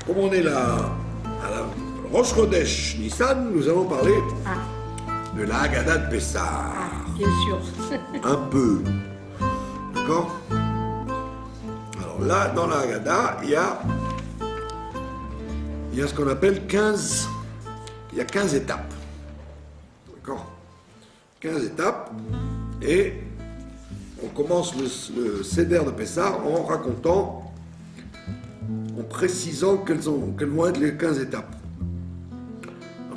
Comme on est là à la Rosh Chodesh Nissan, nous allons parler de la Haggadah de Pessah. Bien sûr. Un peu. D'accord? Alors là, dans la Haggadah, il y a ce qu'on appelle 15... Il y a 15 étapes. D'accord? 15 étapes. Et on commence le Seder de Pessah en racontant, en précisant quelles vont être les 15 étapes.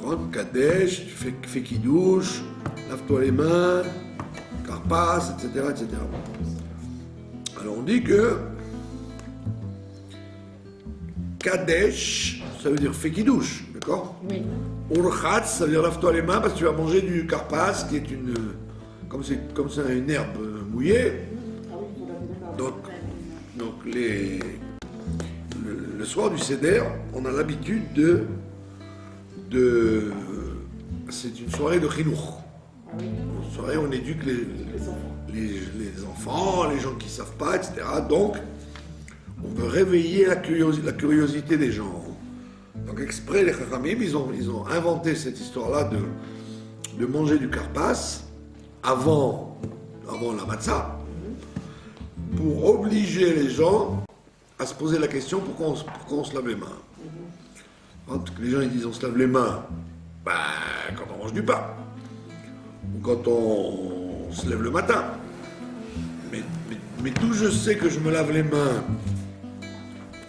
Rentre, Kadesh, fais Kiddush, lave-toi les mains, Karpas, etc., etc. Alors on dit que Kadesh, ça veut dire fais Kiddush, d'accord? Oui. Urchatz, ça veut dire lave-toi les mains parce que tu vas manger du Karpas, qui est une... comme c'est une herbe mouillée. Donc le soir du Seder, on a l'habitude c'est une soirée de chinour. Une soirée où on éduque les enfants, les gens qui ne savent pas, etc. Donc, on veut réveiller la curiosité des gens. Donc, exprès, les Chachamim, ils ont inventé cette histoire-là de manger du karpas avant la matzah, pour obliger les gens à se poser la question pourquoi on se lave les mains. Parce que les gens ils disent on se lave les mains quand on mange du pain, ou quand on se lève le matin. Mais d'où je sais que je me lave les mains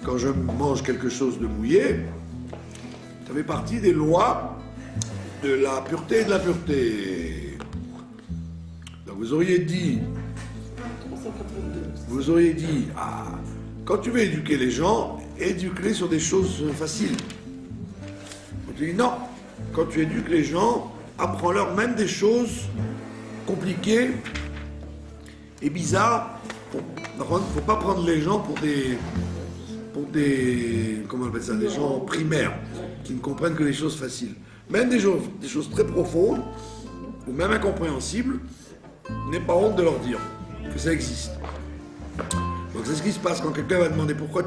quand je mange quelque chose de mouillé, ça fait partie des lois de la pureté et de l'impureté. Donc vous auriez dit, quand tu veux éduquer les gens, éduque-les sur des choses faciles. Tu dis non, quand tu éduques les gens, apprends-leur même des choses compliquées et bizarres. Il ne faut pas prendre les gens pour des comment on appelle ça, des gens primaires qui ne comprennent que les choses faciles. Même des choses très profondes ou même incompréhensibles, n'aie pas honte de leur dire que ça existe. Donc c'est ce qui se passe quand quelqu'un va demander pourquoi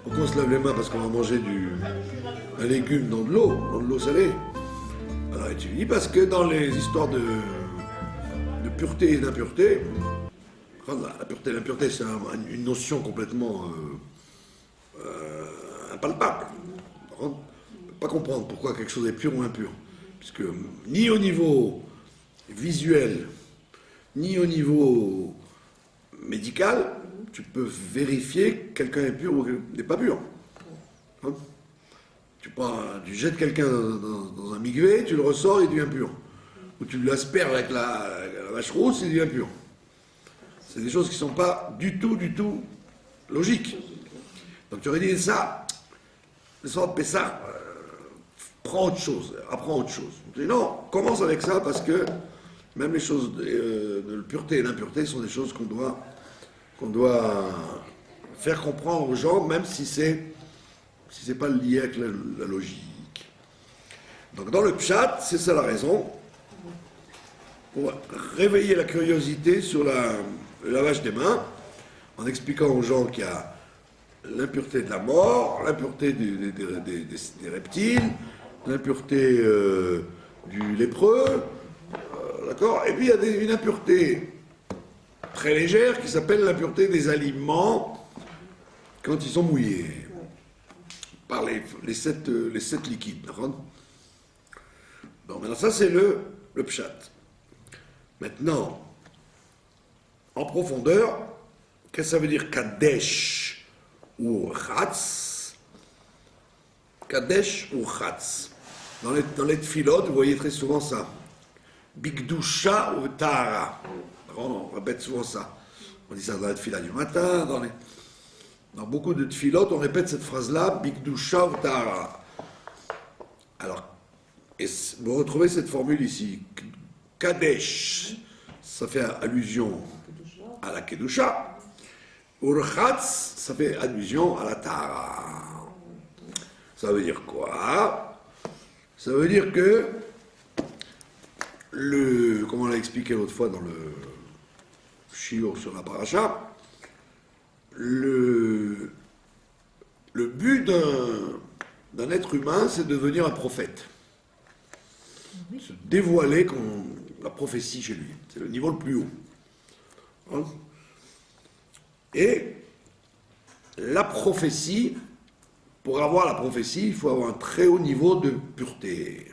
on se lave les mains parce qu'on va manger un légume dans de l'eau salée. Alors tu lui dis parce que dans les histoires de pureté et d'impureté, la pureté et l'impureté c'est une notion complètement impalpable. On ne peut pas comprendre pourquoi quelque chose est pur ou impur. Puisque ni au niveau visuel, ni au niveau médical, tu peux vérifier que quelqu'un est pur ou n'est pas pur. Hein? Tu jettes quelqu'un dans un migvé, tu le ressors, il devient pur. Ou tu l'asperges avec la vache rousse, il devient pur. C'est des choses qui ne sont pas du tout logiques. Donc tu aurais dit ça, le soir de Pessah, apprends autre chose. Tu dis non, commence avec ça parce que même les choses de pureté et d'impureté sont des choses qu'on doit faire comprendre aux gens, même si c'est pas lié avec la logique. Donc dans le pshat, c'est ça la raison, pour réveiller la curiosité sur le lavage des mains, en expliquant aux gens qu'il y a l'impureté de la mort, l'impureté des reptiles, l'impureté du lépreux, d'accord? Et puis il y a une impureté très légère qui s'appelle l'impureté des aliments quand ils sont mouillés par les sept liquides. Donc maintenant ça c'est le pshat. Maintenant, en profondeur. Qu'est-ce que ça veut dire Kadesh ou Chatz? Kadesh ou Chatz. Dans les tfilotes, vous voyez très souvent ça. Bigdusha ou Tahara. On répète souvent ça. On dit ça dans les tfilas du matin, dans beaucoup de tfilotes, on répète cette phrase-là, Bigdusha ou Tahara. Alors, vous retrouvez cette formule ici. Kadesh, ça fait allusion à la Kedusha. Urchatz, ça fait allusion à la Tahara. Ça veut dire quoi? Ça veut dire que comme on l'a expliqué l'autre fois dans le shiur sur la paracha, le but d'un être humain, c'est de devenir un prophète. Se dévoiler comme la prophétie chez lui. C'est le niveau le plus haut. Hein? Et la prophétie, pour avoir la prophétie, il faut avoir un très haut niveau de pureté.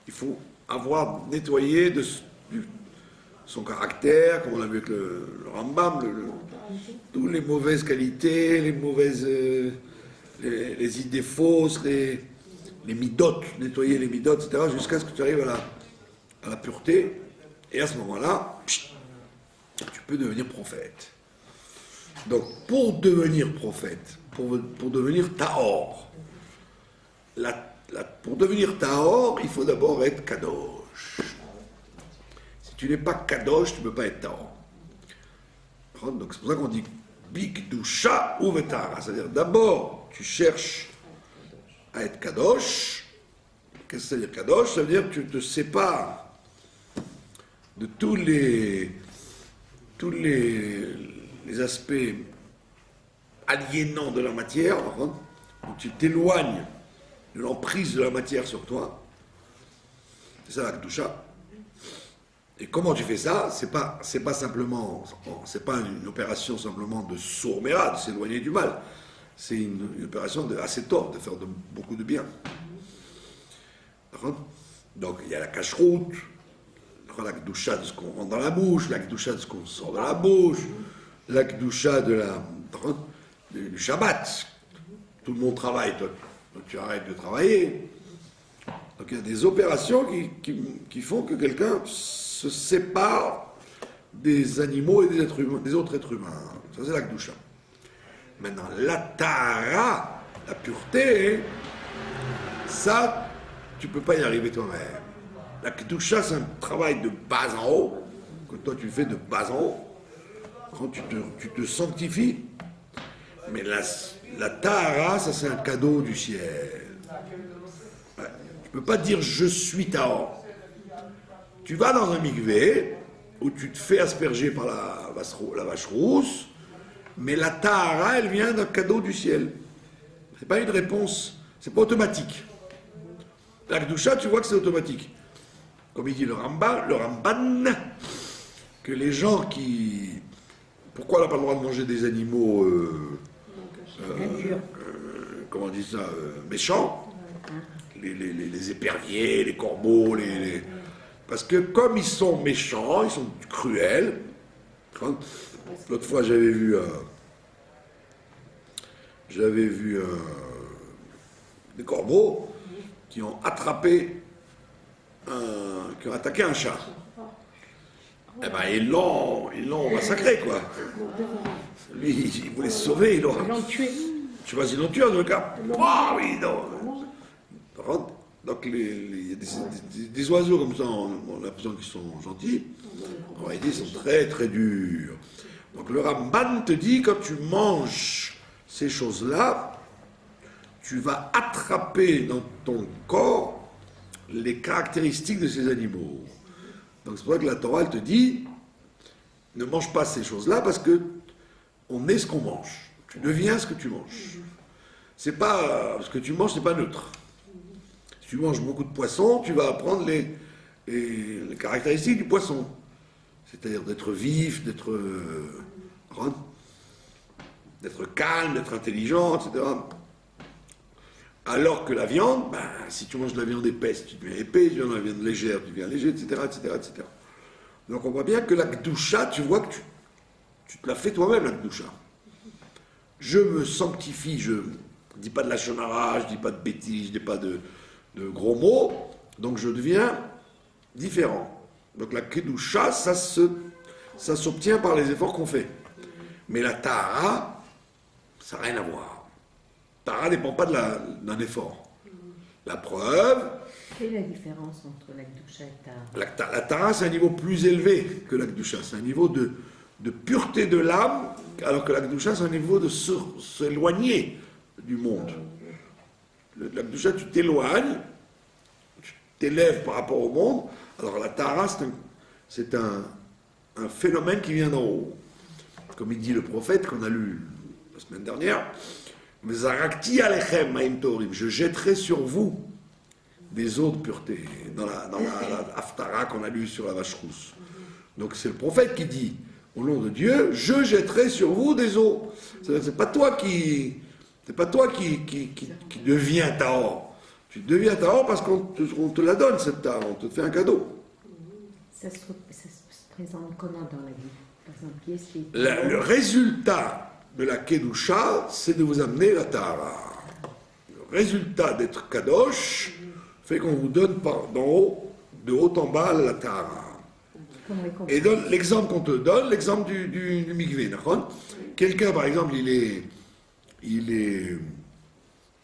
Il faut avoir nettoyé son caractère, comme on l'a vu avec le Rambam, toutes les mauvaises qualités, les mauvaises les idées fausses, les midotes, nettoyer les midotes, etc., jusqu'à ce que tu arrives à la pureté. Et à ce moment-là, tu peux devenir prophète. Donc, pour devenir prophète, pour devenir Tahor, pour devenir Tahor, il faut d'abord être Kadosh. Si tu n'es pas Kadosh, tu ne peux pas être Tahor. Donc, c'est pour ça qu'on dit Bigdusha ou Vetara. C'est-à-dire, d'abord, tu cherches à être Kadosh. Qu'est-ce que ça veut dire Kadosh? Ça veut dire que tu te sépares de tous les aspects aliénants de la matière, donc tu t'éloignes de l'emprise de la matière sur toi. C'est ça la Kedusha. Et comment tu fais ça? C'est pas simplement, c'est pas une opération simplement de sourméra, de s'éloigner du mal. C'est une opération de assez tort, de faire beaucoup de bien. Donc il y a la cache-route, la Kedusha de ce qu'on rentre dans la bouche, la Kedusha de ce qu'on sort de la bouche, la Kedusha du Shabbat. Tout le monde travaille, toi tu arrêtes de travailler. Donc il y a des opérations qui font que quelqu'un se sépare des animaux et des autres êtres humains. Ça c'est la Kedusha. Maintenant, la Tahara, la pureté, ça, tu ne peux pas y arriver toi-même. La Kedusha, c'est un travail de bas en haut, que toi tu fais de bas en haut, quand tu te sanctifies. Mais la Tahara, ça c'est un cadeau du ciel. Ouais. Tu ne peux pas dire je suis Tahor. Tu vas dans un mikvé, où tu te fais asperger par la vache rousse, mais la Tahara, elle vient d'un cadeau du ciel. C'est pas une réponse, c'est pas automatique. La Kedusha, tu vois que c'est automatique. Comme il dit le Ramban, que les gens qui... Pourquoi on n'a pas le droit de manger des animaux, comment on dit ça, méchants, les éperviers, les corbeaux, parce que comme ils sont méchants, ils sont cruels. L'autre fois, j'avais vu des corbeaux qui ont attrapé qui ont attaqué un chat. Eh ben, ils l'ont massacré, quoi. Lui, il voulait se sauver, ils l'ont tué. Je sais pas s'ils l'ont tué, en tout cas. Ah oui, non. Donc, il y a des oiseaux comme ça, on a l'impression qu'ils sont gentils. En réalité, ils sont très, très durs. Donc, le Ramban te dit, quand tu manges ces choses-là, tu vas attraper dans ton corps les caractéristiques de ces animaux. Donc c'est pour ça que la Torah, elle te dit, ne mange pas ces choses-là, parce que on est ce qu'on mange. Tu deviens ce que tu manges. Ce que tu manges, c'est pas neutre. Si tu manges beaucoup de poissons, tu vas apprendre les caractéristiques du poisson. C'est-à-dire d'être vif, d'être calme, d'être intelligent, etc. Alors que la viande, si tu manges de la viande épaisse, tu deviens épais, si tu manges de la viande légère, tu deviens léger, etc., etc., etc. Donc on voit bien que la Kedusha, tu vois que tu te la fais toi-même, la Kedusha. Je me sanctifie, je ne dis pas de la shonara, je ne dis pas de bêtises, je ne dis pas de gros mots, donc je deviens différent. Donc la Kedusha, ça s'obtient par les efforts qu'on fait. Mais la Tahara, ça n'a rien à voir. Tahara ne dépend pas d'un effort. La preuve... Quelle est la différence entre la Kedusha et Tahara? La Tahara, c'est un niveau plus élevé que la Kedusha. C'est un niveau de pureté de l'âme, alors que la Kedusha, c'est un niveau de s'éloigner du monde. La Kedusha, tu t'éloignes, tu t'élèves par rapport au monde, alors la Tahara, c'est un phénomène qui vient d'en haut. Comme il dit le prophète qu'on a lu la semaine dernière, Zarakti alechem ma'im torim, je jetterai sur vous des eaux de pureté, dans la Haftara qu'on a lu sur la vache rousse. Donc c'est le prophète qui dit, au nom de Dieu, je jetterai sur vous des eaux. C'est pas toi qui deviens Tahor. Tu deviens Tahor parce qu'on te la donne, cette Tahor, on te fait un cadeau. Ça se présente comment dans la vie? Par exemple, qui est-ce qui... Le résultat de la Kedusha, c'est de vous amener la Tahara. Le résultat d'être Kadosh fait qu'on vous donne d'en haut, de haut en bas, la Tahara. Et l'exemple qu'on te donne, l'exemple du mikvé. Quelqu'un, par exemple, il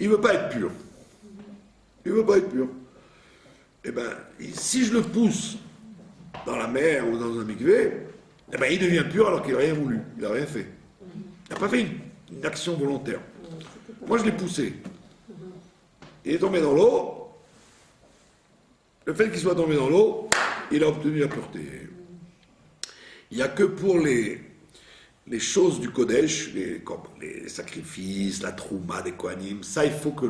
veut pas être pur. Il veut pas être pur. Eh bien, si je le pousse dans la mer ou dans un mikvé, eh ben, il devient pur alors qu'il n'a rien voulu, il n'a rien fait. Il n'a pas fait une action volontaire. Moi, je l'ai poussé. Il est tombé dans l'eau. Le fait qu'il soit tombé dans l'eau, il a obtenu la pureté. Il n'y a que pour les choses du Kodesh, comme les sacrifices, la trouma des Kohanim, ça, il faut que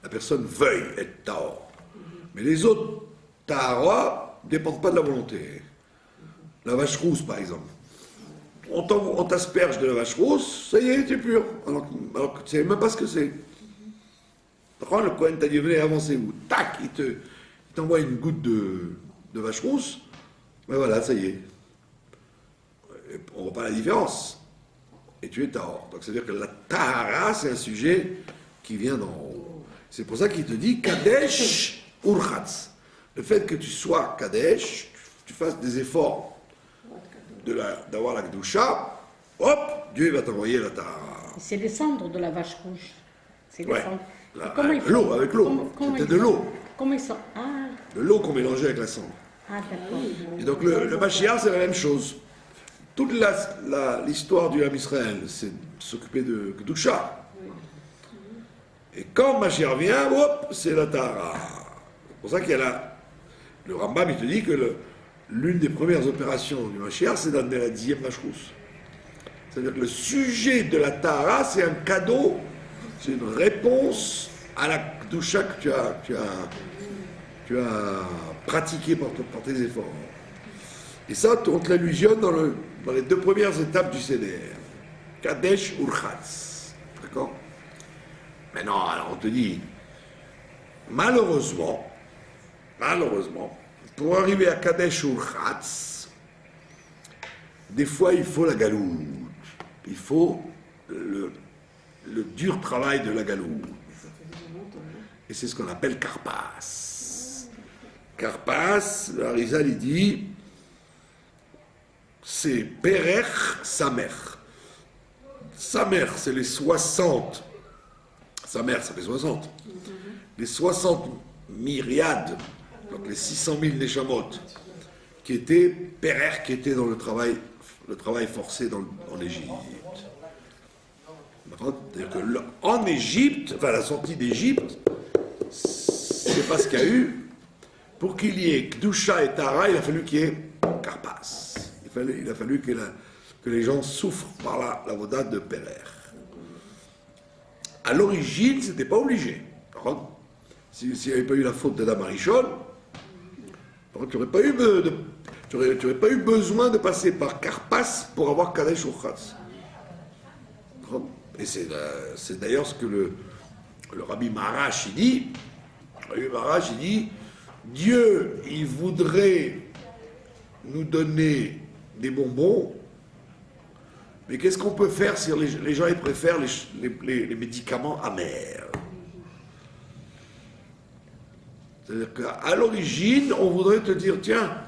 la personne veuille être Tahor. Mais les autres Tahara ne dépendent pas de la volonté. La vache rousse, par exemple. On t'asperge de la vache rousse, ça y est, tu es pur. Alors que tu ne sais même pas ce que c'est. Le Kohen t'a dit, venez, avancez-vous. Tac, il t'envoie une goutte de vache rousse. Ben voilà, ça y est. Et on voit pas la différence. Et tu es Tahor. Donc, c'est-à-dire que la Tahara, c'est un sujet qui vient d'en haut. C'est pour ça qu'il te dit Kadesh Urchatz. Le fait que tu sois Kadesh, tu fasses des efforts d'avoir la Kedusha, hop, Dieu va t'envoyer la Tahara. C'est les cendres de la vache rouge. C'est les Ouais. cendres. Avec l'eau. C'était de l'eau. Comment ils sont? Ah, De l'eau qu'on mélangeait avec la cendre. d'accord. Et donc le Mashiach, c'est la même chose. Toute l'histoire du Ham Israël, c'est de s'occuper de Kedusha. Et quand Mashiach vient, hop, c'est la Tahara. C'est pour ça qu'il y a le Rambam, il te dit que l'une des premières opérations du Mashiach, c'est d'amener la 10e vache rousse. C'est-à-dire que le sujet de la Tahara, c'est un cadeau, c'est une réponse à la Kedusha que tu as pratiqué par tes efforts. Et ça, on te l'allusionne dans les 2 premières étapes du CDR. Kadesh Urchatz. D'accord? Maintenant, alors on te dit, malheureusement, pour arriver à Kadesh Urchatz, des fois il faut la galoute. Il faut le dur travail de la galoute. Et c'est ce qu'on appelle Karpas. Karpas, le Harizal, il dit, c'est Perech Samer. Samer, c'est les 60. Samer, ça fait 60. Les 60 myriades, donc les 600 000 Neshamot, qui étaient Perech, qui étaient dans le travail forcé en Égypte. C'est-à-dire qu'en Égypte, enfin la sortie d'Égypte, c'est pas ce qu'il y a eu. Pour qu'il y ait Kedusha et Tahara, il a fallu qu'il y ait Karpas. Il a fallu que les gens souffrent par la voda de Pérer. À l'origine, c'était pas obligé. S'il n'y avait pas eu la faute d'Adam Arishon, tu n'aurais pas eu besoin de passer par Karpas pour avoir Kadesh Urchatz. Et c'est d'ailleurs ce que le Rabbi Maharash il dit. Le Rabbi Maharash il dit, Dieu, il voudrait nous donner des bonbons, mais qu'est-ce qu'on peut faire si les gens ils préfèrent les médicaments amers? C'est-à-dire qu'à l'origine, on voudrait te dire, tiens,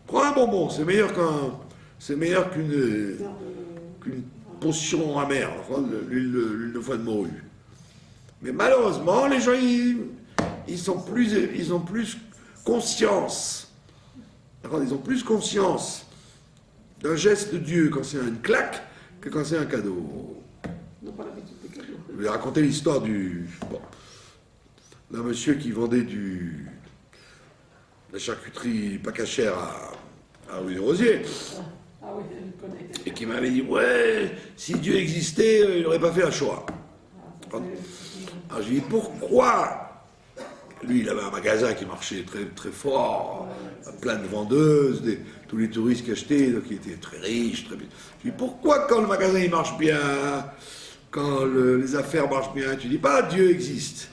prends un bonbon, c'est meilleur qu'une potion amère, enfin, l'huile de foie de morue. Mais malheureusement, les gens, ils ont plus conscience. Ils ont plus conscience d'un geste de Dieu quand c'est une claque que quand c'est un cadeau. Je vais raconter l'histoire d'un monsieur qui vendait de la charcuterie pas cachère à rue des Rosiers. Et qui m'avait dit, ouais, si Dieu existait, il n'aurait pas fait la Shoah. Alors je lui ai dit, pourquoi? Lui, il avait un magasin qui marchait très, très fort, plein de vendeuses, tous les touristes qui achetaient, donc il était très riche, très bien. Je lui ai dit, pourquoi quand le magasin il marche bien, quand les affaires marchent bien, tu dis pas Dieu existe?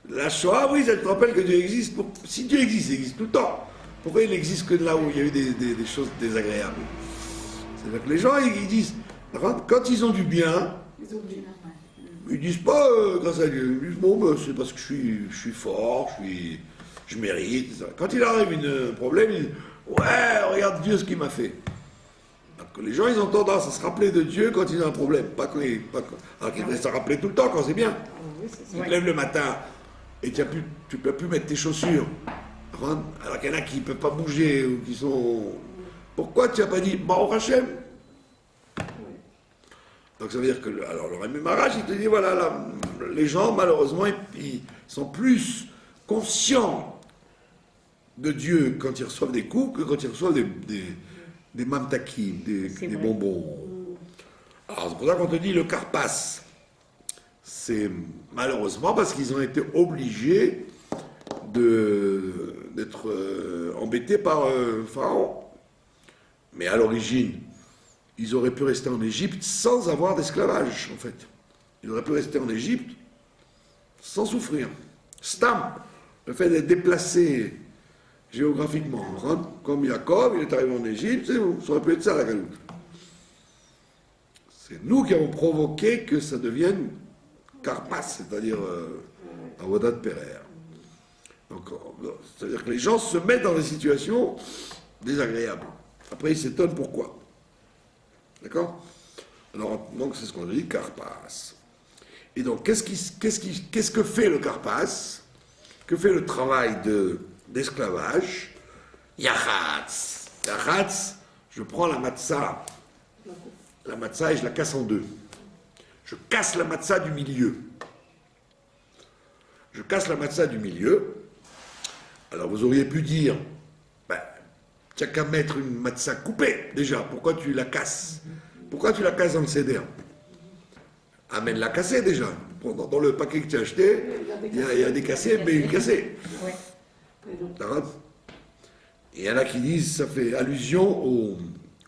La Shoah, oui, ça te rappelle que Dieu existe. Si Dieu existe, il existe tout le temps. Pourquoi il n'existe que là où il y a eu des choses désagréables? C'est-à-dire que les gens, ils disent, quand ils ont du bien, ils disent pas grâce à Dieu, ils disent bon, ben, c'est parce que je suis fort, je mérite. Etc. Quand il arrive un problème, ils disent ouais, regarde Dieu ce qu'il m'a fait. Donc, les gens, ils ont tendance à se rappeler de Dieu quand ils ont un problème, alors qu'ils devraient se rappeler tout le temps quand c'est bien. Tu te lèves le matin et tu ne peux plus mettre tes chaussures, alors qu'il y en a qui ne peuvent pas bouger ou qui sont. Pourquoi tu n'as pas dit Baruch Hashem? Donc ça veut dire que alors le Rabbi Maharash, il te dit voilà, là, les gens malheureusement ils sont plus conscients de Dieu quand ils reçoivent des coups que quand ils reçoivent des mamtakim, des bonbons. Alors c'est pour ça qu'on te dit le karpas. C'est malheureusement parce qu'ils ont été obligés d'être embêtés par Pharaon. Mais à l'origine, ils auraient pu rester en Égypte sans avoir d'esclavage, en fait. Ils auraient pu rester en Égypte sans souffrir. Stam, le fait d'être déplacé géographiquement, comme Jacob, il est arrivé en Égypte, ça aurait pu être ça la galoute. C'est nous qui avons provoqué que ça devienne Karpas, c'est-à-dire Avodat Perer. Donc, c'est-à-dire que les gens se mettent dans des situations désagréables. Après, ils s'étonnent pourquoi. D'accord? Alors, donc, c'est ce qu'on dit, Karpas. Et donc, qu'est-ce que fait le Karpas? Que fait le travail d'esclavage? Yachatz. Yachatz, je prends la matzah et je la casse en deux. Je casse la matzah du milieu. Je casse la matzah du milieu. Alors, vous auriez pu dire, tu n'as qu'à mettre une matzah coupée, déjà. Pourquoi tu la casses? Pourquoi tu la casses dans le céder? Amène-la cassée, déjà. Dans le paquet que tu as acheté, il y a des cassés, mais une cassée. Il y en a qui disent ça fait allusion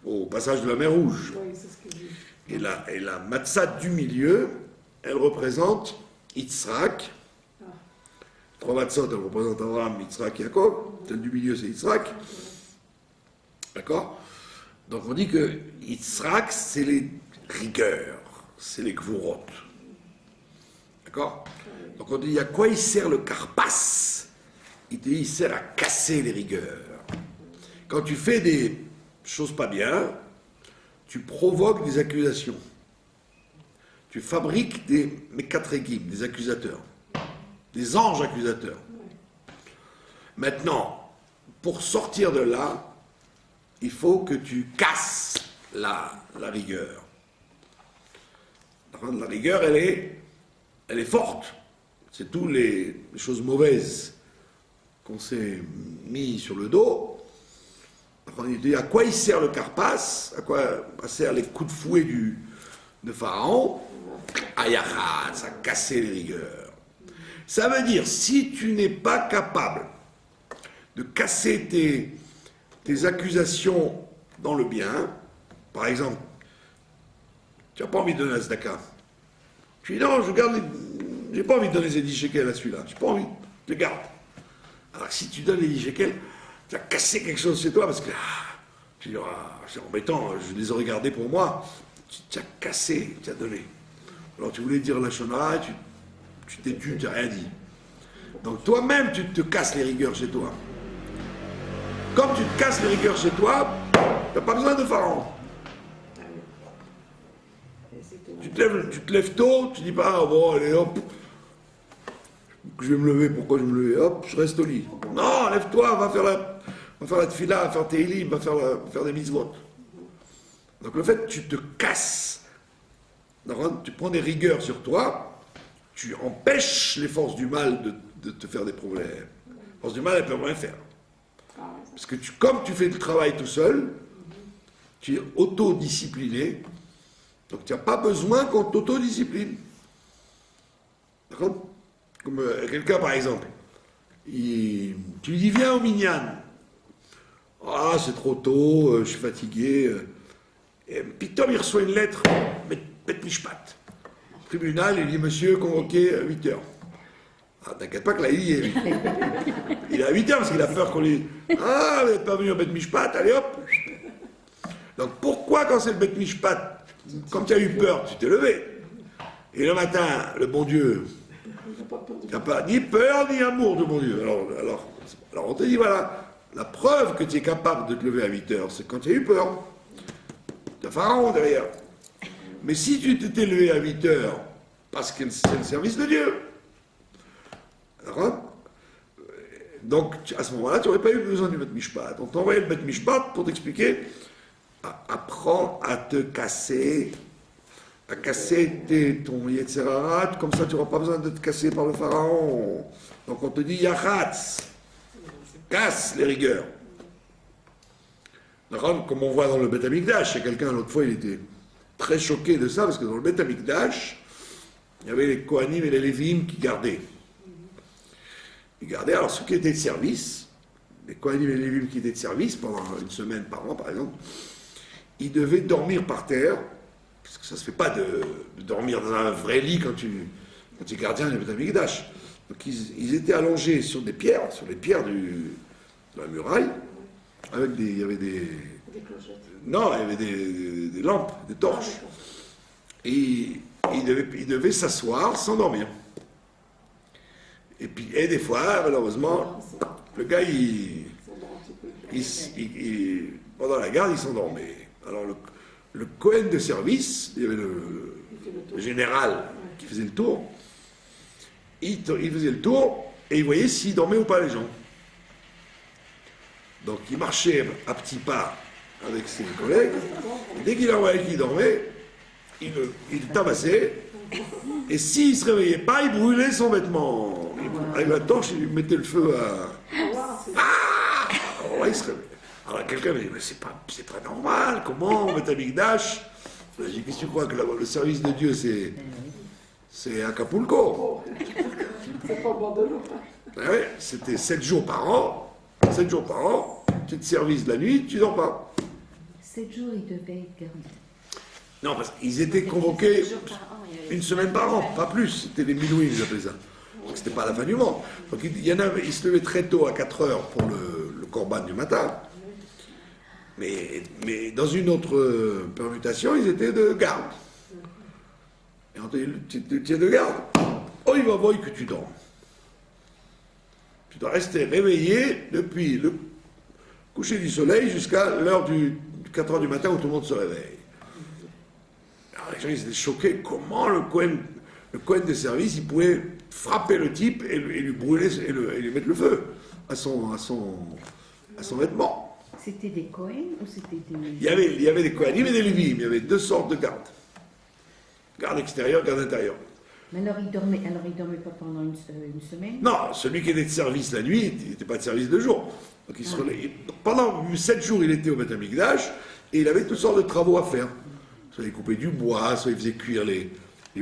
au passage de la mer Rouge. Et la matzah du milieu, elle représente Yitzhak. 3 matzot, elle représente Abraham, Yitzhak, Jacob. Celle du milieu, c'est Yitzhak. D'accord? Donc on dit que Yitzhak, c'est les rigueurs, c'est les gvurot. D'accord? Donc on dit à quoi il sert le karpas? Il dit il sert à casser les rigueurs. Quand tu fais des choses pas bien, tu provoques des accusations. Tu fabriques des mekatregim, des accusateurs, des anges accusateurs. Maintenant, pour sortir de là, il faut que tu casses la rigueur. La rigueur, elle est forte. C'est toutes les choses mauvaises qu'on s'est mis sur le dos. Il dit à quoi il sert le karpas? À quoi servent les coups de fouet de Pharaon? Ayachat, ça a cassé les rigueurs. Ça veut dire, si tu n'es pas capable de casser tes accusations dans le bien, par exemple, tu n'as pas envie de donner un tzedaka. Tu dis non, j'ai pas envie de donner ces 10 shekels à celui-là, j'ai pas envie, je les garde. Alors si tu donnes les 10 shekels, tu as cassé quelque chose chez toi parce que Tu dis, ah, c'est embêtant, je les aurais gardés pour moi. Tu as cassé, tu as donné. Alors tu voulais dire la shonara, tu t'es tu n'as rien dit. Donc toi-même, tu te casses les rigueurs chez toi. Comme tu te casses les rigueurs chez toi, tu n'as pas besoin de pharaon. Tu te lèves tôt, tu dis pas, ah, bon, allez, hop, je vais me lever, pourquoi je vais me lever? Hop, je reste au lit. Non, lève-toi, va faire la tefila, va faire tes élim, va faire des mitzvot. Donc le fait que tu te casses, tu prends des rigueurs sur toi, tu empêches les forces du mal de te faire des problèmes. Les forces du mal, elles ne peuvent rien faire. Parce que comme tu fais le travail tout seul, tu es autodiscipliné, donc tu n'as pas besoin qu'on t'autodiscipline. D'accord? Comme quelqu'un, par exemple, tu lui dis, viens au minyan. Ah, c'est trop tôt, je suis fatigué. Et puis Tom, il reçoit une lettre, Bet Mishpat. Tribunal, il dit, monsieur, convoqué à 8 heures. Ah, t'inquiète pas que là, il y est. Il est à 8 heures parce qu'il a peur qu'on lui... Ah, vous n'êtes pas venu au Bet Mishpat, allez hop. Donc pourquoi, quand c'est le Bet Mishpat, comme tu as eu peur, tu t'es levé? Et le matin, le bon Dieu, tu n'as pas ni peur ni amour du bon Dieu. Alors on te dit, voilà, la preuve que tu es capable de te lever à 8 heures, c'est quand tu as eu peur. Tu as pharaon derrière. Mais si tu t'étais levé à 8 heures, parce que c'est le service de Dieu, alors, donc à ce moment-là, tu n'aurais pas eu besoin du Bet Mishpat. On t'envoyait le Bet Mishpat pour t'expliquer, apprends à te casser, à casser ton Yetzer-Hara, comme ça tu n'auras pas besoin de te casser par le pharaon. Donc on te dit Yachatz, casse les rigueurs. Comme on voit dans le Beth Amikdash, il y a quelqu'un l'autre fois, il était très choqué de ça, parce que dans le Beth Amikdash, il y avait les Kohanim et les Lévim qui gardaient. Ils gardaient, alors ceux qui étaient de service, les Kohanim et les Lévim qui étaient de service pendant une semaine par an par exemple, ils devaient dormir par terre, parce que ça ne se fait pas de dormir dans un vrai lit quand tu es gardien du Beth Amikdash. Donc ils étaient allongés sur des pierres, sur les pierres de la muraille, avec il y avait des non, il y avait des lampes, des torches. Et ils devaient s'asseoir, s'endormir. Et des fois, malheureusement, le gars, pendant la garde, il s'endormait. Alors le Kohen de service, il y avait le général qui faisait le tour, il faisait le tour et il voyait s'ils dormaient ou pas les gens. Donc il marchait à petits pas avec ses collègues, et dès qu'il envoyait qu'ils dormaient, il le tabassait, et s'il ne se réveillait pas, il brûlait son vêtement. Avec la torche, il lui mettait le feu à... Ah! Alors là, il se réveillait. Alors quelqu'un me dit, mais c'est pas normal, comment on met un Mikdash? Je dis, qu'est-ce que tu crois que le service de Dieu, c'est Acapulco? C'est pas bon de l'eau. Ouais, c'était 7 jours par an, tu te services la nuit, tu dors pas. 7 jours, ils devaient être gardés. Non, parce qu'ils étaient convoqués une semaine par an, pas plus. C'était les Milouim, ils appelaient ça. Donc c'était pas à la fin du monde. Donc ils se levaient très tôt à 4 heures pour le korban du matin. Mais dans une autre permutation, ils étaient de garde. Et on te dit, tu es de garde. Oh, il va voir que tu dormes. Tu dois rester réveillé depuis le coucher du soleil jusqu'à l'heure du 4 heures du matin où tout le monde se réveille. Alors les gens ils étaient choqués, comment le Kohen de service, il pouvait frapper le type et lui brûler et lui mettre le feu à son vêtement. C'était des Cohen ou c'était des... Il y avait des Kohanim et des Lévim, il y avait 2 sortes de gardes. Garde extérieure, garde intérieure. Mais alors il dormait pas pendant une semaine? Non, celui qui était de service la nuit, il n'était pas de service de jour. Donc pendant 7 jours, il était au Beth Amikdash et il avait toutes sortes de travaux à faire. Soit il coupait du bois, soit il faisait cuire les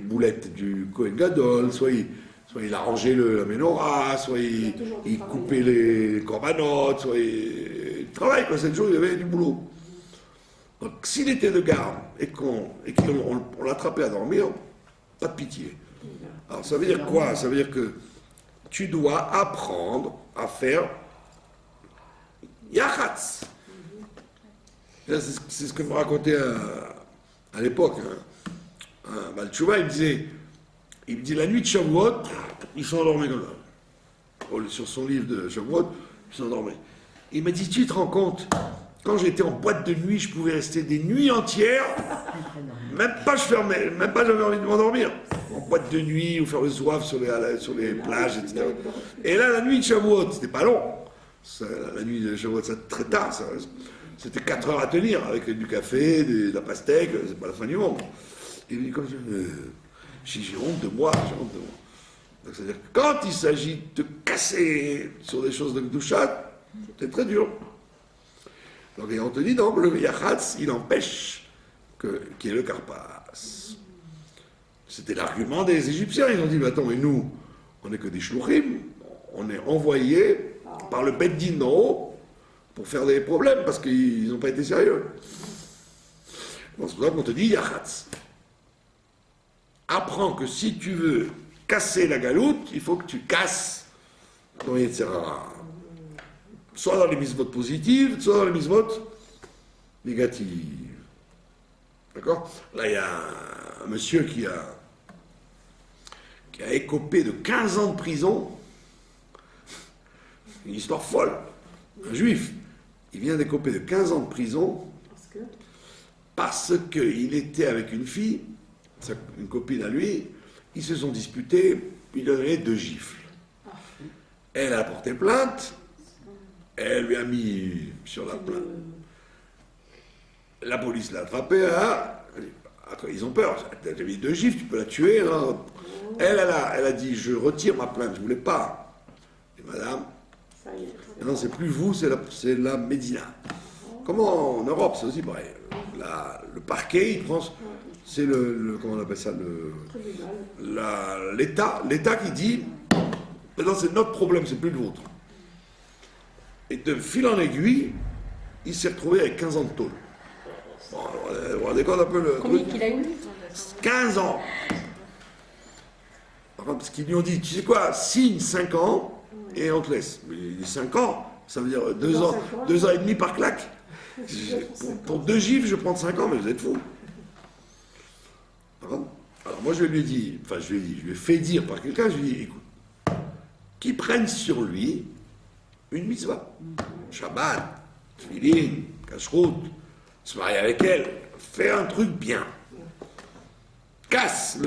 boulettes du Kohen Gadol, soit il arrangeait la menorah, soit il coupait les corbanotes, soit il travaillait, quoi. 7 jours, il avait du boulot. Donc s'il était de garde et qu'on l'attrapait à dormir, pas de pitié. Alors ça veut dire quoi? Ça veut dire que tu dois apprendre à faire Yachatz. C'est ce que me racontait à l'époque un Baal Tshuva, il me dit la nuit de Shavuot, il s'endormait comme ça. Sur son livre de Shavuot, il s'endormait. Il m'a dit, tu te rends compte, quand j'étais en boîte de nuit, je pouvais rester des nuits entières, même pas j'avais envie de m'endormir. En boîte de nuit, ou faire le zouave sur les plages, etc. Et là, la nuit de Shavuot, c'était pas long. La nuit de Shavuot, c'est très tard, ça. C'était 4 heures à tenir, avec du café, de la pastèque, c'est pas la fin du monde. Il me dit comme ça, j'ai honte de moi, j'ai honte de moi. Donc c'est-à-dire que quand il s'agit de casser sur des choses de Gdushat, c'est très dur. Donc on te dit donc, le Yachatz, il empêche qu'il y ait le Karpas. C'était l'argument des Égyptiens, ils ont dit, mais attends, mais nous, on n'est que des shluchim, on est envoyés par le Beddin d'en haut, pour faire des problèmes, parce qu'ils n'ont pas été sérieux. Donc c'est pour ça qu'on te dit Yachatz. Apprends que si tu veux casser la galoute, il faut que tu casses ton Yetzirah. Soit dans les mitzvot positives, soit dans les mitzvot négatives. D'accord? Là, il y a un monsieur qui a écopé de 15 ans de prison. Une histoire folle. Un juif. Il vient d'écoper de 15 ans de prison parce qu'il était avec une fille, une copine à lui, ils se sont disputés, il lui a donné 2 gifles. Elle a porté plainte, elle lui a mis sur la plainte. La police l'a attrapé, ils ont peur, t'as mis 2 gifles, tu peux la tuer. Hein. Elle a dit, je retire ma plainte, je ne voulais pas. Et madame, non, c'est plus vous, c'est la Médina. Comment en Europe, c'est aussi pareil. Le parquet, il prend, c'est comment on appelle ça, l'État qui dit, maintenant c'est notre problème, c'est plus le vôtre. Et de fil en aiguille, il s'est retrouvé avec 15 ans de tôle. Bon, vous vous rendez compte un peu le Combien truc? qu'il a eu? 15 ans. Parce qu'ils lui ont dit, tu sais quoi, signe 5 ans, et on te laisse. Mais 5 ans, ça veut dire 2 ans, 2 ans et demi par claque. Pour 2 gifles, je prends 5 ans, mais vous êtes fous. Alors moi je lui ai dit, je lui ai fait dire par quelqu'un, je lui ai dit, écoute, qu'il prenne sur lui une mitzvah. Shabbat, Tfilin, Kashrut, se marier avec elle, fais un truc bien. Casse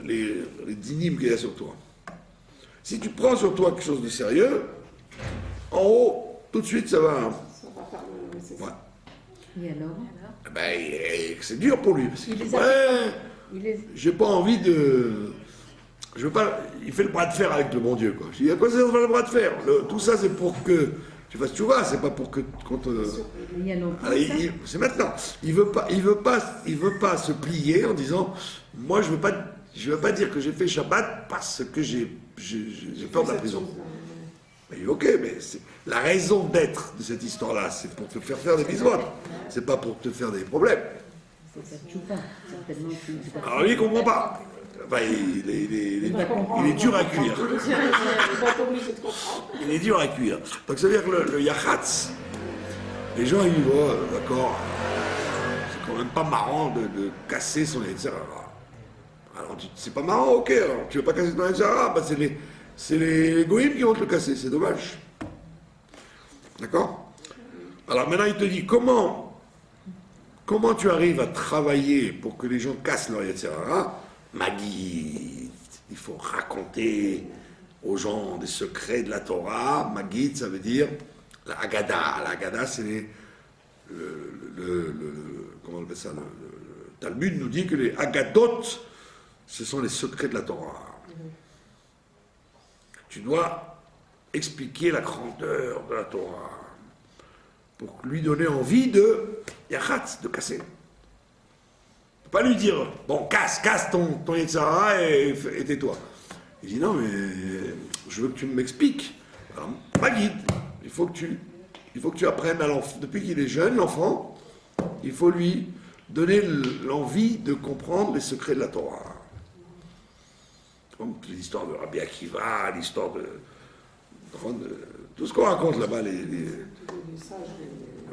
les dynimes qu'il y a sur toi. Si tu prends sur toi quelque chose de sérieux, en haut, tout de suite, ça va. Ça va faire le nécessaire. Ouais. Et alors? Ben, c'est dur pour lui. Parce Il que, les a j'ai pas envie de. Je veux pas. Il fait le bras de fer avec le bon Dieu, quoi. Je dis, à quoi ça fait le bras de fer? Tout ça, c'est pour que tu fasses tchouva, c'est pas pour que. Il y a non plus ça. C'est maintenant. Il veut pas se plier en disant, moi, je veux pas dire que j'ai fait Shabbat parce que j'ai peur de la prison. Mais ok, mais la raison d'être de cette histoire-là, c'est pour te faire des mitzvot. C'est pas pour te faire des problèmes. C'est ça, tchouva, certainement. Alors lui, il comprend pas. Enfin, il est dur à cuire. Il va être obligé de comprendre. Il est dur à cuire. Donc ça veut dire que le Yachatz, les gens ils disent, oh, d'accord, c'est quand même pas marrant de casser son Yetzirah. Alors c'est pas marrant, ok, alors tu veux pas casser ton Yetzirah, bah, c'est les goïms qui vont te le casser, c'est dommage. D'accord? Alors maintenant il te dit, comment tu arrives à travailler pour que les gens cassent leur Yetzirah? Maguid, il faut raconter aux gens des secrets de la Torah. Maguid, ça veut dire la Haggadah. La Haggadah, c'est comment on appelle ça, le Talmud nous dit que les Haggadot, ce sont les secrets de la Torah. Tu dois expliquer la grandeur de la Torah pour lui donner envie de Yachatz, de casser. Pas lui dire, bon, casse ton Yetzirah et tais-toi. Il dit, non, mais je veux que tu m'expliques. Alors, Maguid, il faut que tu apprennes à l'enfant. Depuis qu'il est jeune, l'enfant, il faut lui donner l'envie de comprendre les secrets de la Torah. Comme l'histoire de Rabbi Akiva, l'histoire de tout ce qu'on raconte là-bas,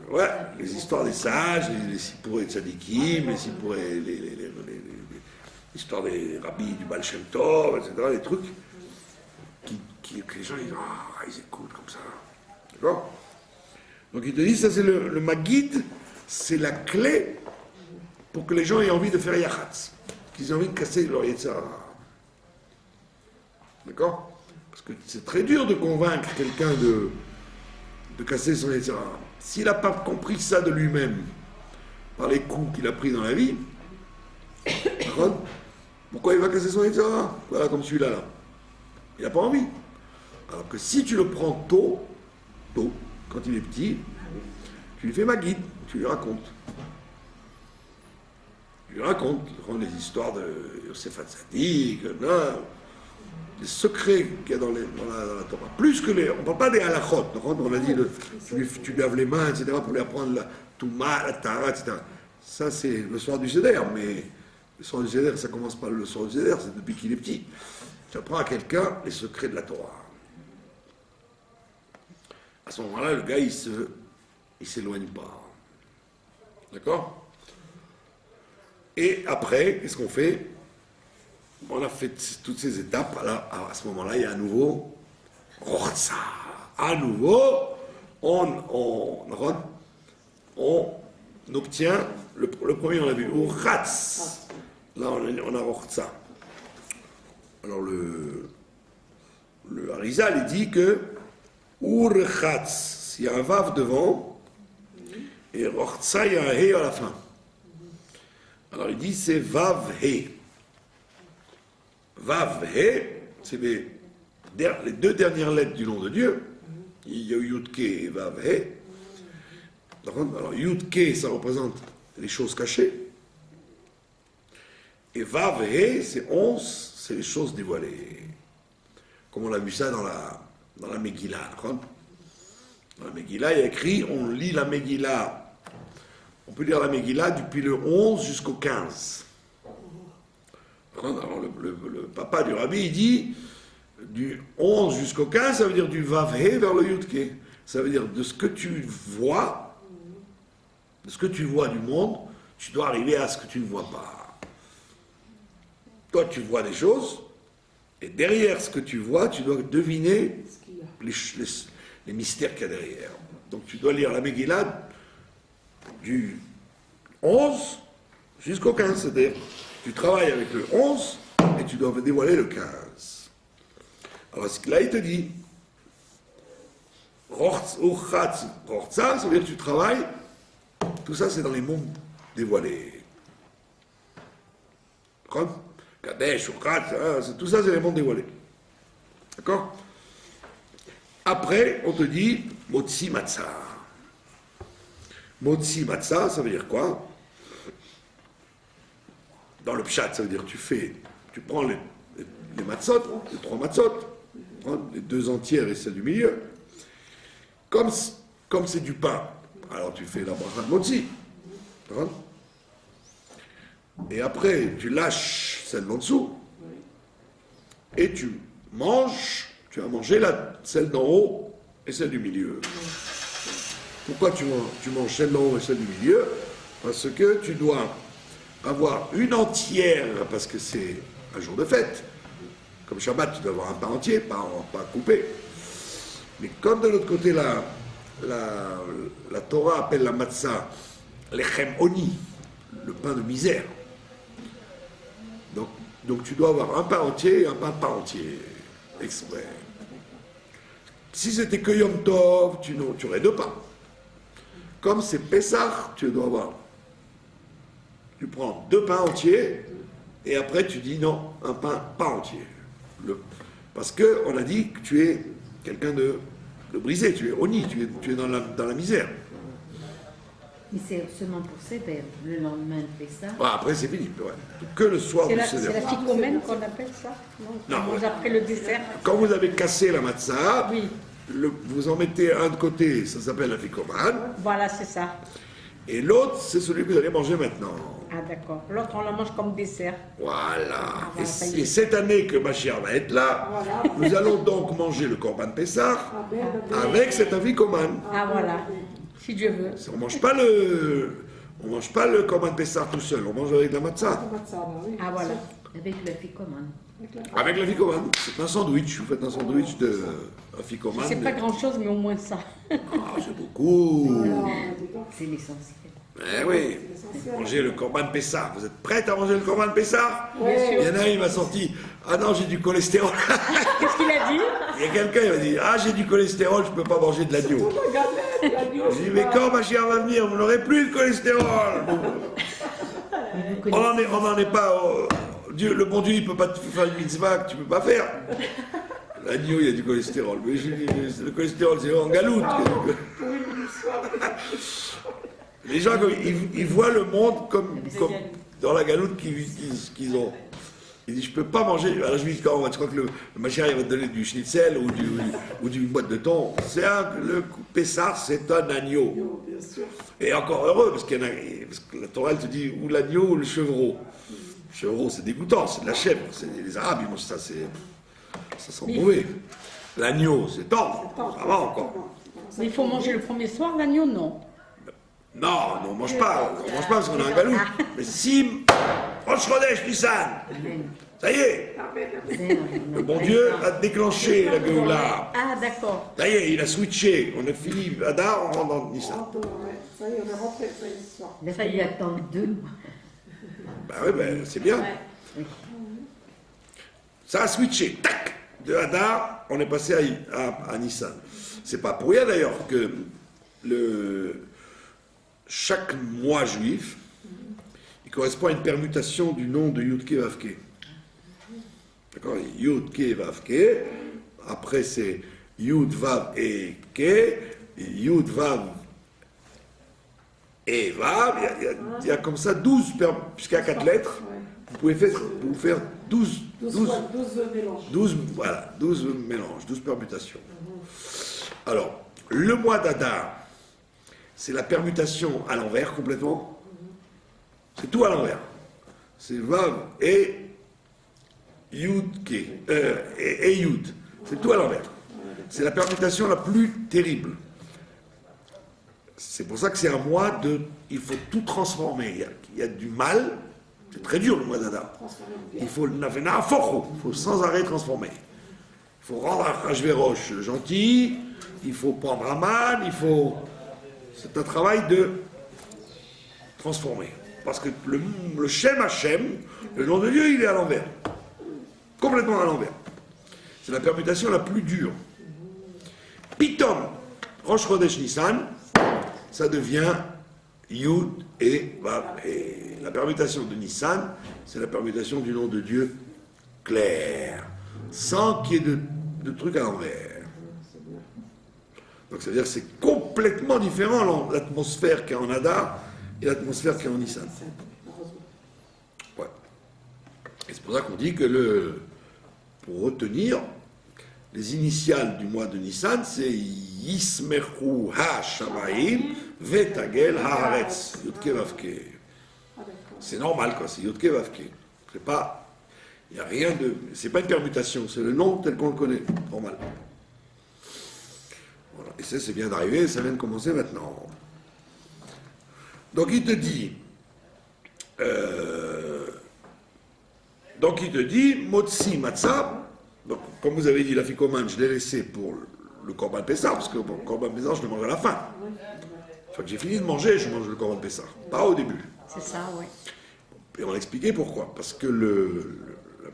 Ouais, les histoires des sages, les Sipouré de Tzadikim, les Sipouré, l'histoire des rabbis du Baal Shem Tov, etc., les trucs que les gens ils écoutent comme ça. D'accord? Donc il te dit, ça c'est le Maguid, c'est la clé pour que les gens aient envie de faire Yachatz, qu'ils aient envie de casser leur Yetzirah. D'accord? Parce que c'est très dur de convaincre quelqu'un de casser son Yetzirah. S'il n'a pas compris ça de lui-même, par les coups qu'il a pris dans la vie, pourquoi il va casser son Yetzirah? Voilà, comme celui-là, là. Il n'a pas envie. Alors que si tu le prends tôt, quand il est petit, tu lui fais ma guide, tu lui racontes. Tu lui racontes les histoires de Yosef Hatzadik, les secrets qu'il y a dans la Torah. Plus que les... On ne parle pas des halachot, on a dit tu laves les mains, etc., pour lui apprendre la Touma, la Tara, etc. Ça, c'est le soir du Seder, mais le soir du Seder, ça commence pas le soir du Seder, c'est depuis qu'il est petit. Tu apprends à quelqu'un les secrets de la Torah. À ce moment-là, le gars, il s'éloigne pas. D'accord? Et après, qu'est-ce qu'on fait? On a fait toutes ces étapes. Alors, à ce moment-là, il y a à nouveau Rochza. À nouveau, on obtient le premier, on l'a vu, Uratz. Là, on a Rochza. Alors, le Harizal, il dit que Urchatz, il y a un Vav devant, et Rochza, il y a un He à la fin. Alors, il dit c'est Vav He. Vav He, c'est les deux dernières lettres du nom de Dieu. Il y a Yud-Ke et Vav He. Alors, Yud-Ke, ça représente les choses cachées. Et Vav He, c'est 11, c'est les choses dévoilées. Comme on a vu ça dans la Megillah. Dans la Megillah, il y a écrit, on lit la Megillah. On peut lire la Megillah depuis le 11 jusqu'au 15. Alors le papa du rabbi, il dit, du 11 jusqu'au 15, ça veut dire du Vav-He vers le Yud-Ke. Ça veut dire de ce que tu vois, du monde, tu dois arriver à ce que tu ne vois pas. Toi, tu vois des choses, et derrière ce que tu vois, tu dois deviner les mystères qu'il y a derrière. Donc tu dois lire la Megillah du 11 jusqu'au 15, c'est-à-dire tu travailles avec le 11 et tu dois dévoiler le 15. Alors là il te dit Rochza, ça veut dire que tu travailles, tout ça c'est dans les mondes dévoilés. Kadesh, Urchatz, tout ça c'est les mondes dévoilés. D'accord? Après on te dit Motzi Matzah. Motzi Matzah, ça veut dire quoi? Dans le pshat, ça veut dire tu prends les matzot, les 3 matzot, les 2 entières et celle du milieu. Comme c'est du pain, alors tu fais la bracha de Motzi. Et après, tu lâches celle d'en dessous. Et tu vas manger celle d'en haut et celle du milieu. Pourquoi tu manges celle d'en haut et celle du milieu? Parce que tu dois avoir une entière, parce que c'est un jour de fête. Comme Shabbat, tu dois avoir un pain entier, pas coupé. Mais comme de l'autre côté, la Torah appelle la matzah lechem oni, le pain de misère. Donc tu dois avoir un pain entier et un pain pas entier, exprès. Si c'était que Yom Tov, tu aurais 2 pains. Comme c'est Pessah, tu dois avoir. Tu prends 2 pains entiers et après tu dis non, un pain pas entier. Parce qu'on a dit que tu es quelqu'un de brisé, tu es oni, tu es dans la misère. Mais c'est seulement pour Seder, le lendemain de Pessah. Après c'est fini, ouais. Que le soir du C'est Seder. la ficomène qu'on appelle ça? Non, après le dessert. Quand vous avez cassé la matzah, Oui. Vous en mettez un de côté, ça s'appelle la ficomane. Voilà, c'est ça. Et l'autre, c'est celui que vous allez manger maintenant. Ah d'accord. L'autre, on la mange comme dessert. Voilà. voilà, ça y est. Et cette année que Mashiach va être là, nous allons donc manger le Korban Pessah avec cet aficomane. Ah voilà. Si Dieu veut. On mange pas le Korban Pessah tout seul, on mange avec la matzah. Ah voilà. Avec le ficomane. Avec la ficomane. C'est un sandwich, vous faites un sandwich de ficomane. C'est pas grand-chose, mais au moins ça. Ah, c'est beaucoup. C'est l'essentiel. Eh oui, manger le Korban Pessah. Vous êtes prête à manger le Korban Pessah? Bien sûr. Il y en a un, il m'a sorti. Ah non, j'ai du cholestérol. Qu'est-ce qu'il a dit? Il y a quelqu'un, il m'a dit, ah j'ai du cholestérol, je peux pas manger de l'agneau. J'ai dit, mais quand ma chère va venir, vous n'aurez plus de cholestérol. On n'en est pas. Dieu, le bon Dieu, il peut pas te faire une mitzvah que tu peux pas faire. L'agneau, il y a du cholestérol. Mais le cholestérol, c'est en galoute. Les gens, ils voient le monde comme dans la galoute qu'ils ont. Il dit, je peux pas manger. Alors je lui dis, tu crois que le machin, il va te donner du schnitzel ou d'une boîte de thon. Le Pessah, c'est un agneau. Et encore heureux, parce que la Torah, elle te dit, ou l'agneau ou le chevreau. Le chevreau, c'est dégoûtant, c'est de la chèvre. Les Arabes, ils mangent ça, ça sent mauvais. L'agneau, c'est tendre, ça va encore. Mais il faut manger le premier soir, l'agneau, non. Non, on ne mange pas. On mange pas parce qu'on a un galou. Mais si Rosh Chodesh Nissan, ça y est, le bon Dieu a déclenché la Géoula. Ah, d'accord. Ça y est, il a switché. On a fini Adar, on rentre dans Nissan. Ça y est, on est rentré, ça y est, ce soir. Il a fallu attendre 2 mois. Ben oui, c'est bien. Ça a switché. Tac. De Adar, on est passé à Nissan. C'est pas pour rien d'ailleurs que chaque mois juif, il correspond à une permutation du nom de Yud Ke Vav Ke. D'accord? Yud Ke Vav Ke. Après c'est Yud Vav et Ke. Yud Vav et Vav. Il y a comme ça 12, puisqu'il y a 4 lettres, vous pouvez faire 12 mélanges. 12 mélanges, 12 permutations. Alors, le mois d'Adar, c'est la permutation à l'envers complètement. C'est tout à l'envers. C'est Vav et Yud Ke, et Yud. C'est tout à l'envers. C'est la permutation la plus terrible. C'est pour ça que c'est un mois de... Il faut tout transformer. Il y a du mal. C'est très dur le mois d'Adar. Il faut sans arrêt transformer. Il faut rendre Achashverosh gentil. Il faut prendre Haman. C'est un travail de transformer. Parce que le Shem Hashem, le nom de Dieu, il est à l'envers. Complètement à l'envers. C'est la permutation la plus dure. Pitom, Rosh Chodesh Nissan, ça devient Yud et Vav. Et la permutation de Nissan, c'est la permutation du nom de Dieu clair, sans qu'il y ait de trucs à l'envers. Donc ça veut dire que c'est complètement différent l'atmosphère qu'il y a en Adar et l'atmosphère qu'il y a en Nissan. Ouais. Et c'est pour ça qu'on dit que pour retenir, les initiales du mois de Nissan, c'est Yismechu Ha-Shamayim Vetagel Ha-Haaretz Yud Ke Vav Ke. C'est normal, quoi, c'est Yud Ke Vav Ke. C'est pas, il n'y a rien de, c'est pas une permutation, c'est le nom tel qu'on le connaît, normal. Voilà. Et ça, c'est bien d'arriver, ça vient de commencer maintenant. Donc il te dit, Motsi Matzah. Donc, comme vous avez dit, la ficomane, je l'ai laissé pour le Korban Pessah, parce que le Korban Pessah, je le mange à la fin. Une fois que j'ai fini de manger, je mange le Korban Pessah, pas au début. C'est ça, oui. Et on a expliqué pourquoi. Parce que la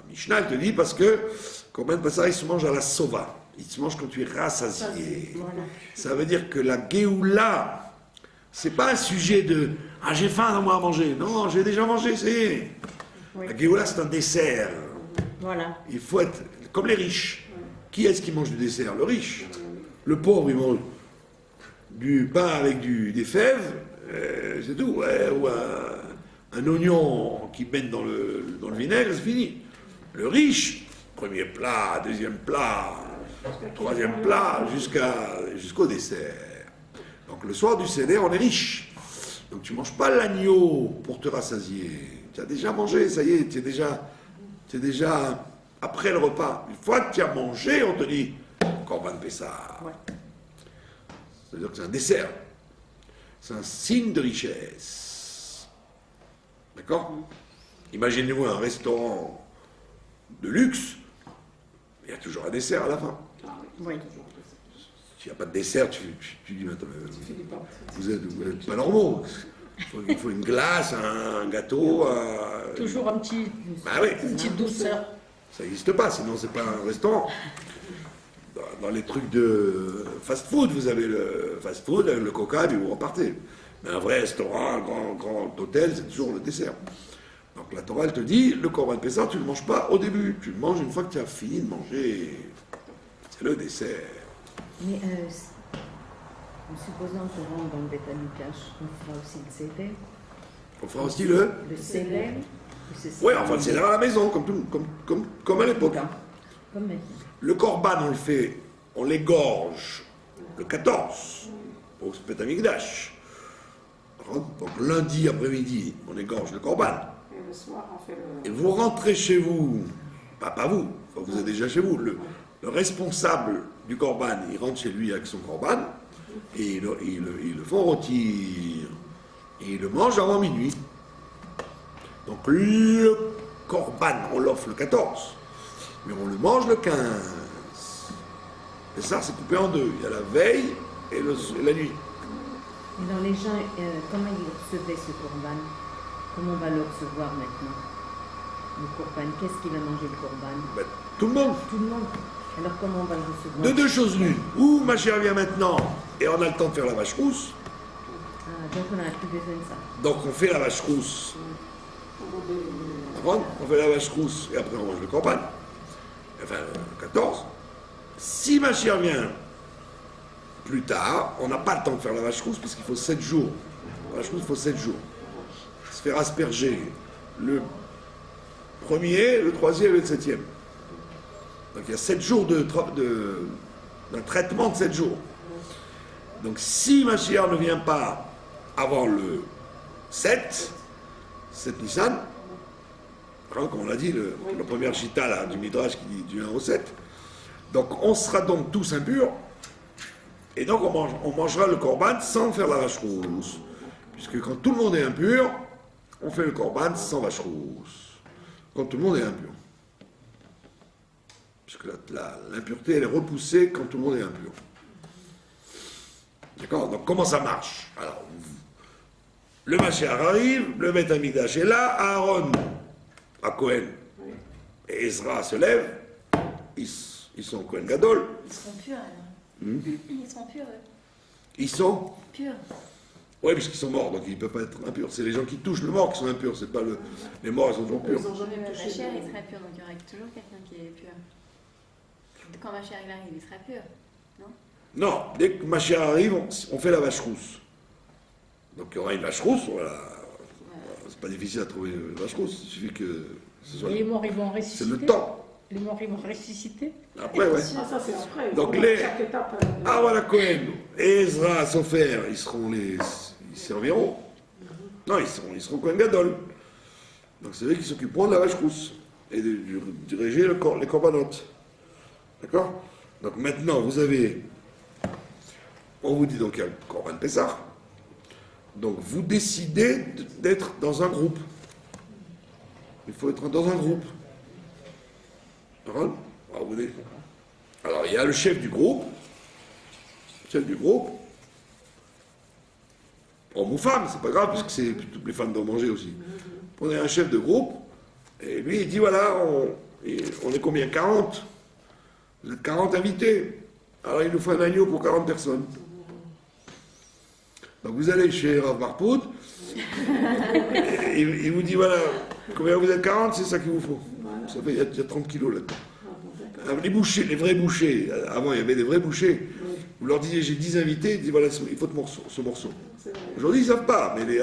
Mishnah, elle te dit, parce que le Korban Pessah, il se mange à la sova. Il se mange quand tu es rassasié. Voilà. Ça veut dire que la Géoula, c'est pas un sujet de « Ah, j'ai faim, donne-moi à manger ». Non, j'ai déjà mangé, c'est... Oui. La Géoula, c'est un dessert. Voilà. Il faut être comme les riches. Qui est-ce qui mange du dessert? Le riche. Le pauvre, il mange du pain avec des fèves, c'est tout. Ouais, ou un oignon qui baigne dans le vinaigre, c'est fini. Le riche, premier plat, deuxième plat, troisième plat, jusqu'au dessert. Donc le soir du Seder, on est riche. Donc tu ne manges pas l'agneau pour te rassasier. Tu as déjà mangé, ça y est, tu es déjà après le repas. Une fois que tu as mangé, on te dit Korban Pessah. Ouais. C'est-à-dire que c'est un dessert. C'est un signe de richesse. D'accord? Imaginez-vous un restaurant de luxe, il y a toujours un dessert à la fin. Oui. S'il n'y a pas de dessert, tu dis, mais attends, vous êtes pas normaux. Il faut une glace, un gâteau. Toujours un petit, Bah oui, une petite douceur. ça n'existe pas, sinon c'est pas un restaurant. Dans les trucs de fast-food, vous avez le fast-food avec le coca, puis vous repartez. Mais un vrai restaurant, un grand hôtel, c'est toujours le dessert. Donc la Torah, elle te dit, le Korban Pessah, tu ne le manges pas au début, tu le manges une fois que tu as fini de manger. C'est le dessert. Mais en supposant qu'on rentre dans le Beth Amikdash, on fera aussi le Seder. On fera aussi le... Le Seder. Oui, enfin le Seder à la maison, comme à l'époque. Comme maintenant. Le Korban, on le fait, on l'égorge le 14 au Beth Amikdash. Donc lundi après-midi, on égorge le Korban. Et le soir, on fait le... Et vous rentrez chez vous, pas vous, enfin, vous êtes déjà chez vous, le responsable du Korban, il rentre chez lui avec son Korban, et il le font rôtir, et il le mange avant minuit. Donc le Korban, on l'offre le 14, mais on le mange le 15. Et ça, c'est coupé en deux. Il y a la veille et la nuit. Et dans les gens, comment ils recevaient ce Korban? Comment on va le recevoir maintenant? Le Korban, qu'est-ce qu'il va manger le Korban? Ben, tout le monde. Tout le monde. Alors comment on va le recevoir? De deux choses l'une. Ou ma chère vient maintenant et on a le temps de faire la vache rousse. Ah, donc on n'aurait plus besoin de ça. Donc on fait la vache rousse. D'accord? On fait la vache rousse et après on mange le Korban. Enfin, le 14. Si ma chère vient plus tard, on n'a pas le temps de faire la vache rousse parce qu'il faut 7 jours. La vache rousse, il faut 7 jours. Se faire asperger le premier, le troisième et le septième. Donc il y a 7 jours d'un traitement de 7 jours. Donc si Mashiach ne vient pas avant le 7 Nissan, comme on l'a dit, la première chita là, du Midrash qui dit du 1 au 7, donc on sera donc tous impurs, et donc on mangera le Korban sans faire la vache rousse. Puisque quand tout le monde est impur, on fait le Korban sans vache rousse. Quand tout le monde est impur. Puisque l'impureté, elle est repoussée quand tout le monde est impur. D'accord? Donc comment ça marche? Alors, le Mashiach arrive, le Beth Amikdash est là, Aaron, à Cohen, et Ezra se lève, ils sont Cohen Gadol. Ils seront purs alors. Ils seront purs, eux. Ils sont Purs. Oui, puisqu'ils sont morts, donc ils ne peuvent pas être impurs. C'est les gens qui touchent le mort qui sont impurs, c'est pas les morts, ils sont toujours purs. Ils ont jamais Ma touché. chère, il sera pur, donc il y aura toujours quelqu'un qui est pur. Quand ma chère arrive, il sera pur. Non, dès que Mashiach arrive, on fait la vache rousse. Donc il y aura une vache rousse, voilà. C'est pas difficile à trouver une vache rousse, il suffit que ce soit. Et les morts, ils vont C'est ressusciter. le temps. Les morts, ils vont ressusciter. Après, ouais. Ah, ça, c'est après. Donc Chaque étape. Ah voilà, Cohen et Ezra, son frère, ils serviront. Non, ils seront Cohen Gadol. Donc c'est eux qui s'occuperont de la vache rousse et de diriger les corbanotes. D'accord? Donc maintenant, on vous dit donc il y a le Korban Pessah. Donc vous décidez d'être dans un groupe. Il faut être dans un groupe. D'accord? Alors il y a le chef du groupe. Homme ou femme, c'est pas grave, puisque toutes les femmes doivent manger aussi. Prenez un chef de groupe, et lui il dit voilà, on est combien? 40. Vous êtes 40 invités. Alors il nous faut un agneau pour 40 personnes. Donc vous allez chez Rav Marpoud, et il vous dit voilà, combien vous êtes? 40, c'est ça qu'il vous faut. Ça fait, il y a 30 kilos là-dedans. Les bouchers, les vrais bouchers, avant il y avait des vrais bouchers, vous leur disiez j'ai 10 invités, ils disent voilà, il faut ce morceau. Aujourd'hui ils ne savent pas, mais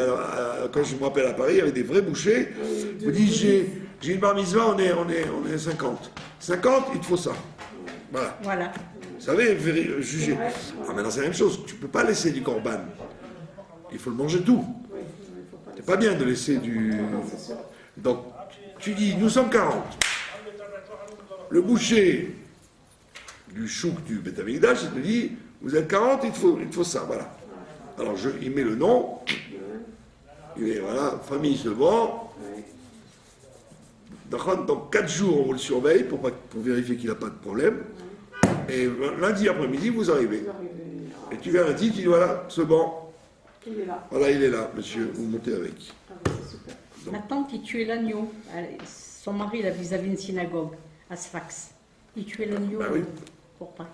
quand je me rappelle à Paris, il y avait des vrais bouchers, vous dites j'ai une bar mitzvah, on est 50. 50, il te faut ça. Voilà. Vous savez, juger. Ah, maintenant c'est la même chose, tu ne peux pas laisser du korban. Il faut le manger tout. C'est pas bien de laisser du... Donc, tu dis, nous sommes 40. Le boucher du chouk du Beth Amikdash, il te dit, Vous êtes 40, il te faut ça, voilà. Alors il met le nom, il met, voilà, famille se vend. Dans 4 jours, on vous le surveille pour vérifier qu'il n'a pas de problème. Et lundi après-midi, vous arrivez. Et tu viens lundi, tu dis voilà, ce banc. Il est là. Voilà, il est là, monsieur, vous montez avec. Ah, bah, c'est super. Ma tante, il tuait l'agneau. Son mari, il a vis-à-vis une synagogue, à Sfax. Il tuait l'agneau Bah oui. pour Pâques.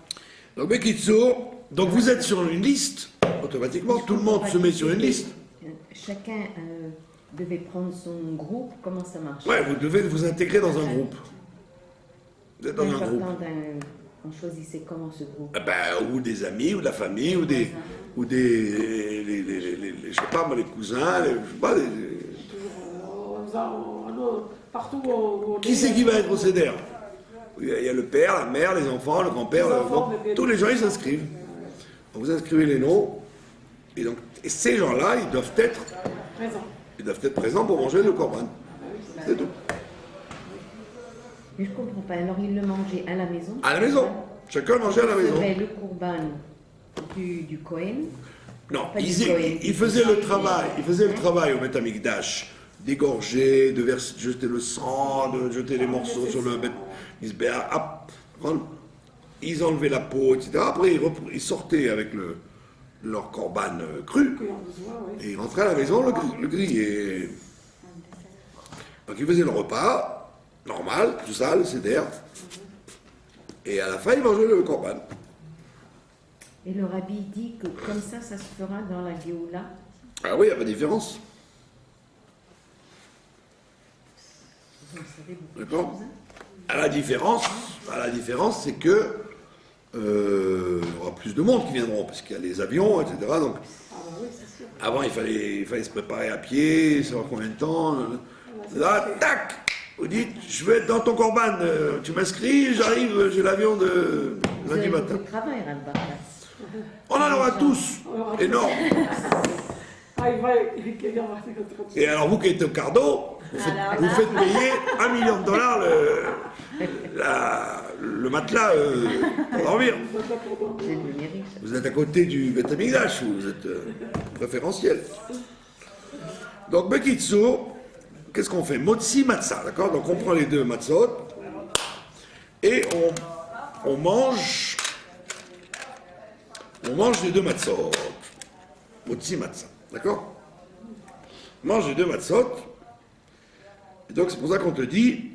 Donc, Bekitso, donc vous êtes sur une liste, automatiquement, tout le monde se met sur une liste. Chacun devait prendre son groupe. Comment ça marche? Ouais, vous devez vous intégrer dans un groupe. Vous êtes dans un groupe. On choisissait comment ce groupe? Ah ben, ou des amis, ou de la famille, ou des je sais pas, moi, les cousins, je sais pas, Partout où on Qui c'est qui va être au CEDER? Il y a le père, la mère, les enfants, le grand-père, tous les gens ils s'inscrivent. Donc, vous inscrivez les noms, et ces gens-là, ils doivent être présents pour manger le corban. C'est tout. Mais je comprends pas. Alors ils le mangeaient à la maison? À la maison. Chacun mangeait à la maison. Ils le courban du Cohen. Non, Pas du ils Cohen. faisaient le travail au Beth Amikdash, d'égorger, de jeter le sang, de jeter les morceaux sur le Beth Mizbeach. Ils enlevaient la peau, etc. Après, ils sortaient avec leur corban cru, et ils rentraient à la maison le griller. Donc ils faisaient le repas, normal, tout ça, le seder, et à la fin, ils mangeaient le corban. Et le rabbi dit que comme ça se fera dans la Géoula. Ah oui, il n'y a pas de différence. Vous en savez beaucoup de D'accord. choses, hein. À la différence, c'est que il y aura plus de monde qui viendront, parce qu'il y a les avions, etc. Donc, avant, il fallait se préparer à pied, savoir combien de temps. Là, tac, vous dites, je vais être dans ton corban, tu m'inscris, j'arrive, j'ai l'avion de Vous lundi avez matin. beaucoup de travail, Ralbach. On en aura tous, énorme. Ah, il va. Et alors, vous qui êtes au cardo, vous faites payer $1 million le matelas pour dormir. Vous êtes devenu riche. Vous êtes à côté du Beth Amikdash, vous êtes préférentiel. Donc, Bekitsu, qu'est-ce qu'on fait? Motzi matzah, d'accord? Donc, on prend les deux matzot et on mange les deux matzot. Motzi matzah, d'accord? On mange les deux matzot. Et donc, c'est pour ça qu'on te dit,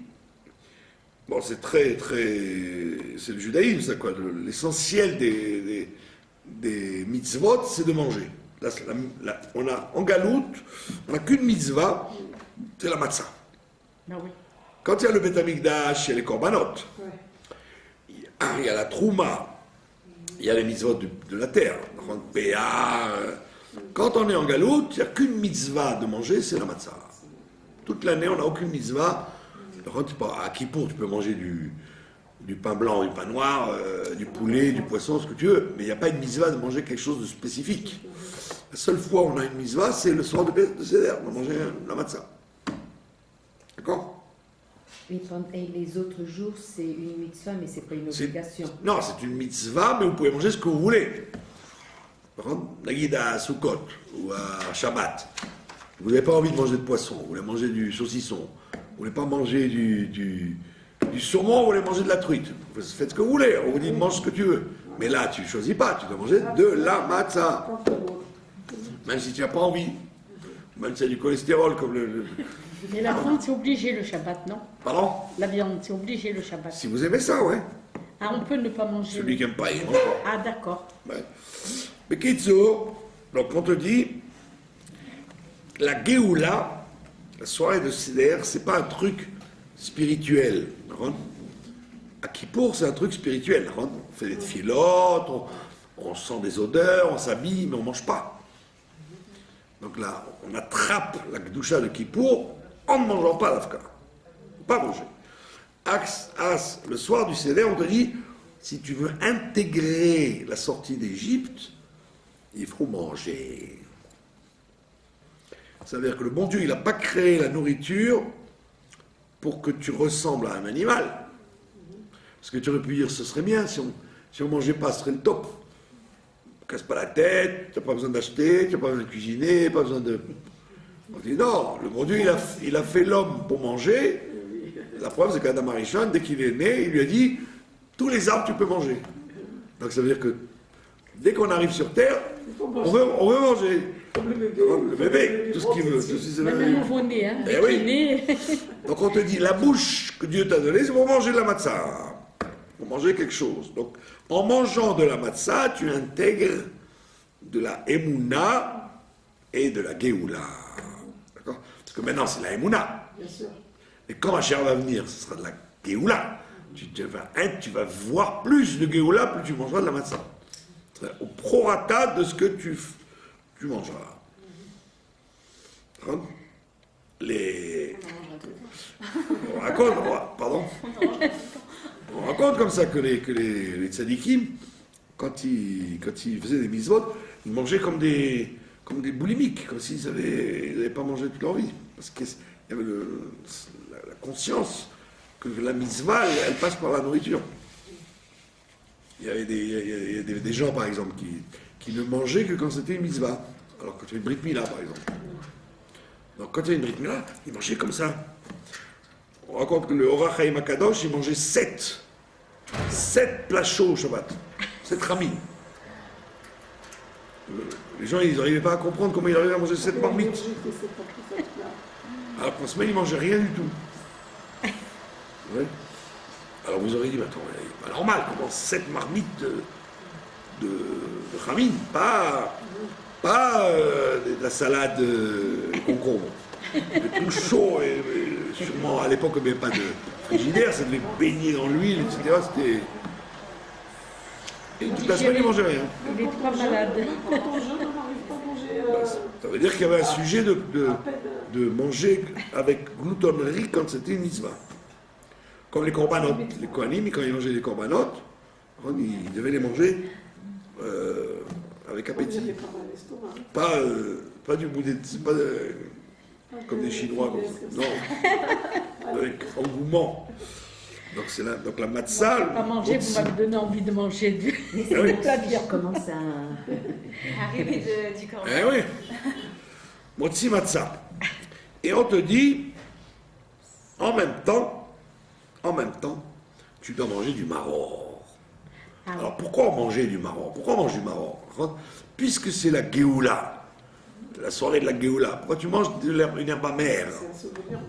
bon, c'est c'est le judaïsme, ça, quoi. L'essentiel des mitzvot, c'est de manger. Là, en galoute, on n'a qu'une mitzvah, c'est la matzah. Ah oui. Quand il y a le Beth Amikdash, il y a les korbanot. Il y a la trouma, il y a les mitzvot de la terre. Quand on est en galoute, il n'y a qu'une mitzvah de manger, c'est la matzah. Toute l'année, on n'a aucune mitzvah. À Kippour, tu peux manger du pain blanc, du pain noir, du poulet, du poisson, ce que tu veux. Mais il n'y a pas une mitzvah de manger quelque chose de spécifique. La seule fois où on a une mitzvah, c'est le soir de Seder, on va manger la matzah. D'accord? Et les autres jours, c'est une mitzvah, mais c'est pas une obligation. Non, c'est une mitzvah, mais vous pouvez manger ce que vous voulez. Par contre, Nagid à Sukkot ou à Shabbat, vous n'avez pas envie de manger de poisson, vous voulez manger du saucisson, vous voulez pas manger du saumon, vous voulez manger de la truite. Vous faites ce que vous voulez, on vous dit mange ce que tu veux. Mais là, tu ne choisis pas, tu dois manger de la matzah. Même si tu n'as pas envie. Même si tu as du cholestérol comme Et la viande, c'est obligé le Shabbat, non? Pardon? La viande, c'est obligé le Shabbat. Si vous aimez ça, ouais. Ah, on peut ne pas manger. Celui qui n'aime pas, il mange pas. Ah, d'accord. Ouais. Mais Kitsu, donc on te dit, la Géoula, la soirée de Seder, c'est pas un truc spirituel. À Kippour, c'est un truc spirituel. On fait des tfilotes, on sent des odeurs, on s'habille, mais on mange pas. Donc là, on attrape la Kedusha de Kippour en ne mangeant pas l'Afka. Pas manger. Le soir du Seder, on te dit, si tu veux intégrer la sortie d'Égypte, il faut manger. Ça veut dire que le bon Dieu, il n'a pas créé la nourriture pour que tu ressembles à un animal. Parce que tu aurais pu dire, ce serait bien, si on ne mangeait pas, ce serait le top. casses pas la tête, tu n'as pas besoin d'acheter, tu n'as pas besoin de cuisiner, pas besoin de... On dit non, le bon Dieu, il a fait l'homme pour manger. La preuve, c'est qu'Adam Arishon, dès qu'il est né, il lui a dit, tous les arbres, tu peux manger. Donc ça veut dire que dès qu'on arrive sur Terre, on veut manger. Comme Le bébé, tout ce qu'il veut. Même le nouveau-né, hein, Eh dès oui. qu'il est né. Donc on te dit, la bouche que Dieu t'a donnée, c'est pour manger de la matzah. Pour manger quelque chose. Donc en mangeant de la matzah, tu intègres de la Emouna et de la Géoula. D'accord? Parce que maintenant, c'est la Emouna. Bien sûr. Et quand Hachem va venir, ce sera de la Géoula. Tu vas voir plus de Géoula, plus tu mangeras de la matzah. Au prorata de ce que tu mangeras. Hein? On raconte comme ça que les tzadikim, quand ils faisaient des mitzvot, ils mangeaient comme des boulimiques, comme s'ils n'avaient pas mangé toute leur vie. Parce qu'il y avait la conscience que la mitzvah, elle passe par la nourriture. Il y avait des gens, par exemple, qui ne mangeaient que quand c'était une mitzvah. Alors, quand il y a une brit mila, par exemple. Donc, quand il y a une brit mila, ils mangeaient comme ça. On raconte que le Orach Chaim HaKadosh, il mangeait 7 plats chauds au Shabbat. 7 ramis. Les gens, ils n'arrivaient pas à comprendre comment il arrivait à manger 7 marmites. Alors qu'en semaine, il ne mangeait rien du tout. Ouais. Alors vous aurez dit, mais attends, pas normal, comment 7 marmites de Khamine, pas de la salade concombre. Mais tout chaud, et sûrement à l'époque, il n'y avait pas de frigidaire, ça devait baigner dans l'huile, etc. C'était... Et toute la semaine, il ne mangeait rien. Il est pas malade. Quand on jeûne, on n'arrive pas à manger. Ça veut dire qu'il y avait un sujet de manger avec gloutonnerie quand c'était une mitzvah. Comme les corbanotes. Les kohanim, quand ils mangeaient les corbanotes, ils devaient les manger avec appétit. Pas du bout des... pas comme des Chinois. Non. Avec engouement. Donc, donc la matzah... Pas manger, vous m'avez donné envie de manger du... Mais c'est oui. toi qui recommence à... Arrivé du corps. Eh oui. Motzi matzah. Et on te dit, en même temps, tu dois manger du maror. Ah oui. Alors pourquoi manger du maror? Pourquoi on mange du maror? Puisque c'est la Géoula, la soirée de la Géoula, pourquoi tu manges une herbe amère? C'est un souvenir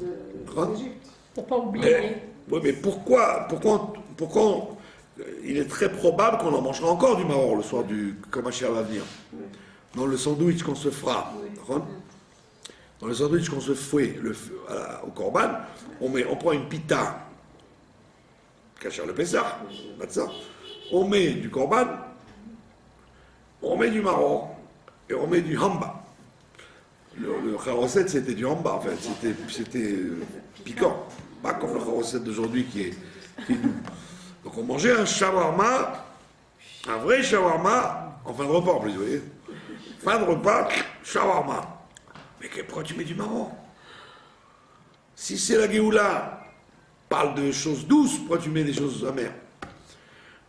d'Égypte. Pour pas oublier. Oui, mais pourquoi il est très probable qu'on en mangera encore du maror le soir quand Mashiach va venir. Dans le sandwich qu'on se fera. Dans le sandwich qu'on se fait au korban, on prend une pita, cacher le Pessah, on met du korban, on met du maror, et on met du hamba. Le charoset, c'était du hamba, en fait, c'était piquant, pas comme le charoset d'aujourd'hui qui est doux. Donc on mangeait un shawarma, un vrai shawarma, en fin de repas en plus, vous voyez. Fin de repas, shawarma. Mais pourquoi tu mets du maror? Si c'est la Géoula, parle de choses douces, pourquoi tu mets des choses amères?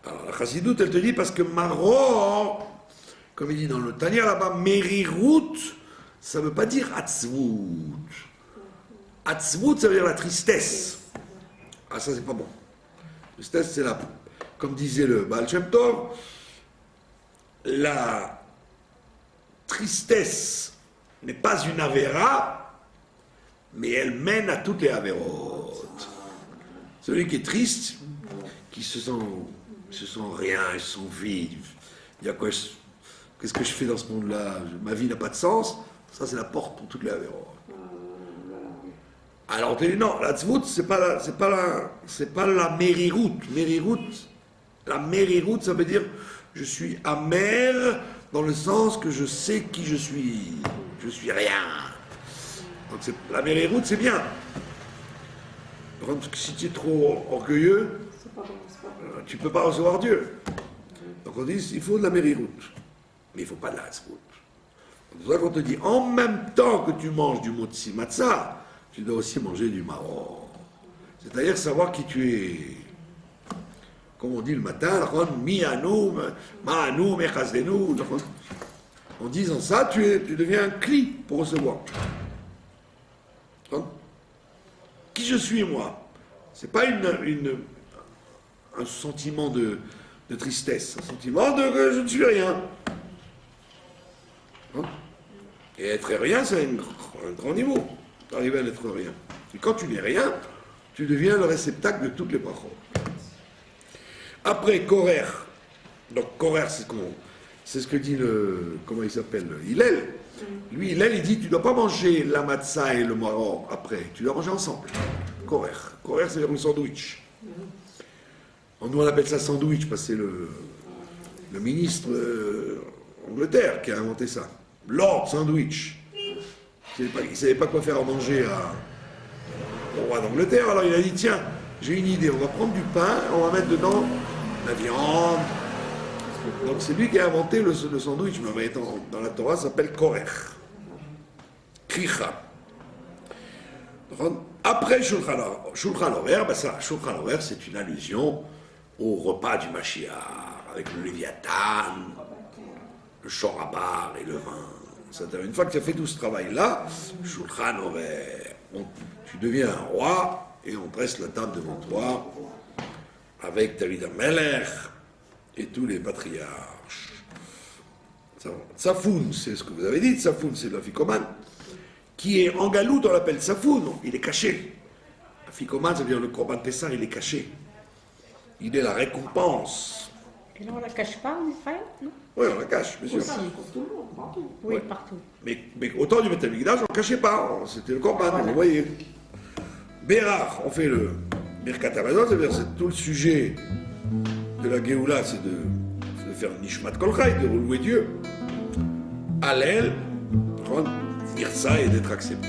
Alors la chassidoute, elle te dit parce que maror, comme il dit dans le Tanya là-bas, merirut, ça ne veut pas dire atzvut. Atzvut, ça veut dire la tristesse. Ah, ça, c'est pas bon. Tristesse, c'est comme disait le Baal Shem Tov, la tristesse n'est pas une avéra, mais elle mène à toutes les avérotes. Celui qui est triste, qui se sent rien, il se sent vide, il y a quoi, qu'est-ce que je fais dans ce monde-là? Ma vie n'a pas de sens. Ça, c'est la porte pour toutes les avérotes. Alors on te dit non, la tzvout, c'est pas la mériroute. La mériroute, ça veut dire je suis amer dans le sens que je sais qui je suis. Je suis rien. Donc la mériroute, c'est bien. Par contre, si tu es trop orgueilleux, tu ne peux pas recevoir Dieu. Donc on dit il faut de la mériroute. Mais il ne faut pas de la tzvout. C'est pour ça qu'on te dit en même temps que tu manges du motzi matzah, tu dois aussi manger du maror. C'est-à-dire savoir qui tu es. comme on dit le matin, mi-anou, ma-anou, mechazenu. En disant ça, tu deviens un cli pour recevoir. Qui je suis, moi? C'est pas un sentiment de tristesse, un sentiment de que je ne suis rien. Et être rien, c'est un grand niveau, d'arriver à n'être rien. Et quand tu n'es rien, tu deviens le réceptacle de toutes les brachot. Après, Korer. Donc, Korer, c'est ce que dit comment il s'appelle, Hillel. Lui, Hillel, il dit, tu ne dois pas manger la matzah et le maror après, tu dois manger ensemble. Korer. Korer, c'est un sandwich. Nous, on appelle ça sandwich, parce que c'est le ministre Angleterre qui a inventé ça. Lord Sandwich. Il ne savait pas quoi faire à manger au roi d'Angleterre, alors il a dit, tiens, j'ai une idée, on va prendre du pain, on va mettre dedans la viande. Donc c'est lui qui a inventé le sandwich, mais dans la Torah, ça s'appelle Korer. Kricha. Après Shulchan Aruch, Shulchan Aruch, c'est une allusion au repas du Mashiach, avec le Léviathan, le Shorabar et le vin. Une fois que tu as fait tout ce travail-là, Shulchan Aruch, tu deviens un roi et on dresse la table devant toi avec David Amelech et tous les patriarches. Tsafoun, c'est ce que vous avez dit, Tsafoun, c'est l'afikoman, qui est en galoute, on l'appelle Tsafoun, il est caché. Afikoman, ça veut dire le Korban Pessah, il est caché. Il est la récompense. Et là, on ne la cache pas en Israël, non? Oui, on la cache, bien sûr. Aussi. Pour tout le monde, partout. Oui, Ouais. partout. Mais au temps du Beth Amikdash, on ne le cachait pas, c'était le Korban, vous voyez. Bérard, on fait le Birkat Hamazon, c'est-à-dire c'est tout le sujet de la Géoula, c'est de faire Nishmat Kol Chai, de relouer Dieu. Hallel, dire ça et d'être accepté.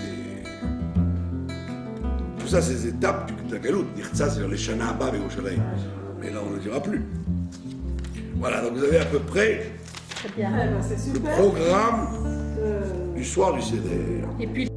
Tout ça, c'est les étapes de la Galoute. Dire ça, c'est les Shana Abba et Yerushalayim. Mais là, on ne le dira plus. Voilà, donc vous avez à peu près Très Eh bien. ben, c'est le super. programme Euh, du soir du Seder. Et puis,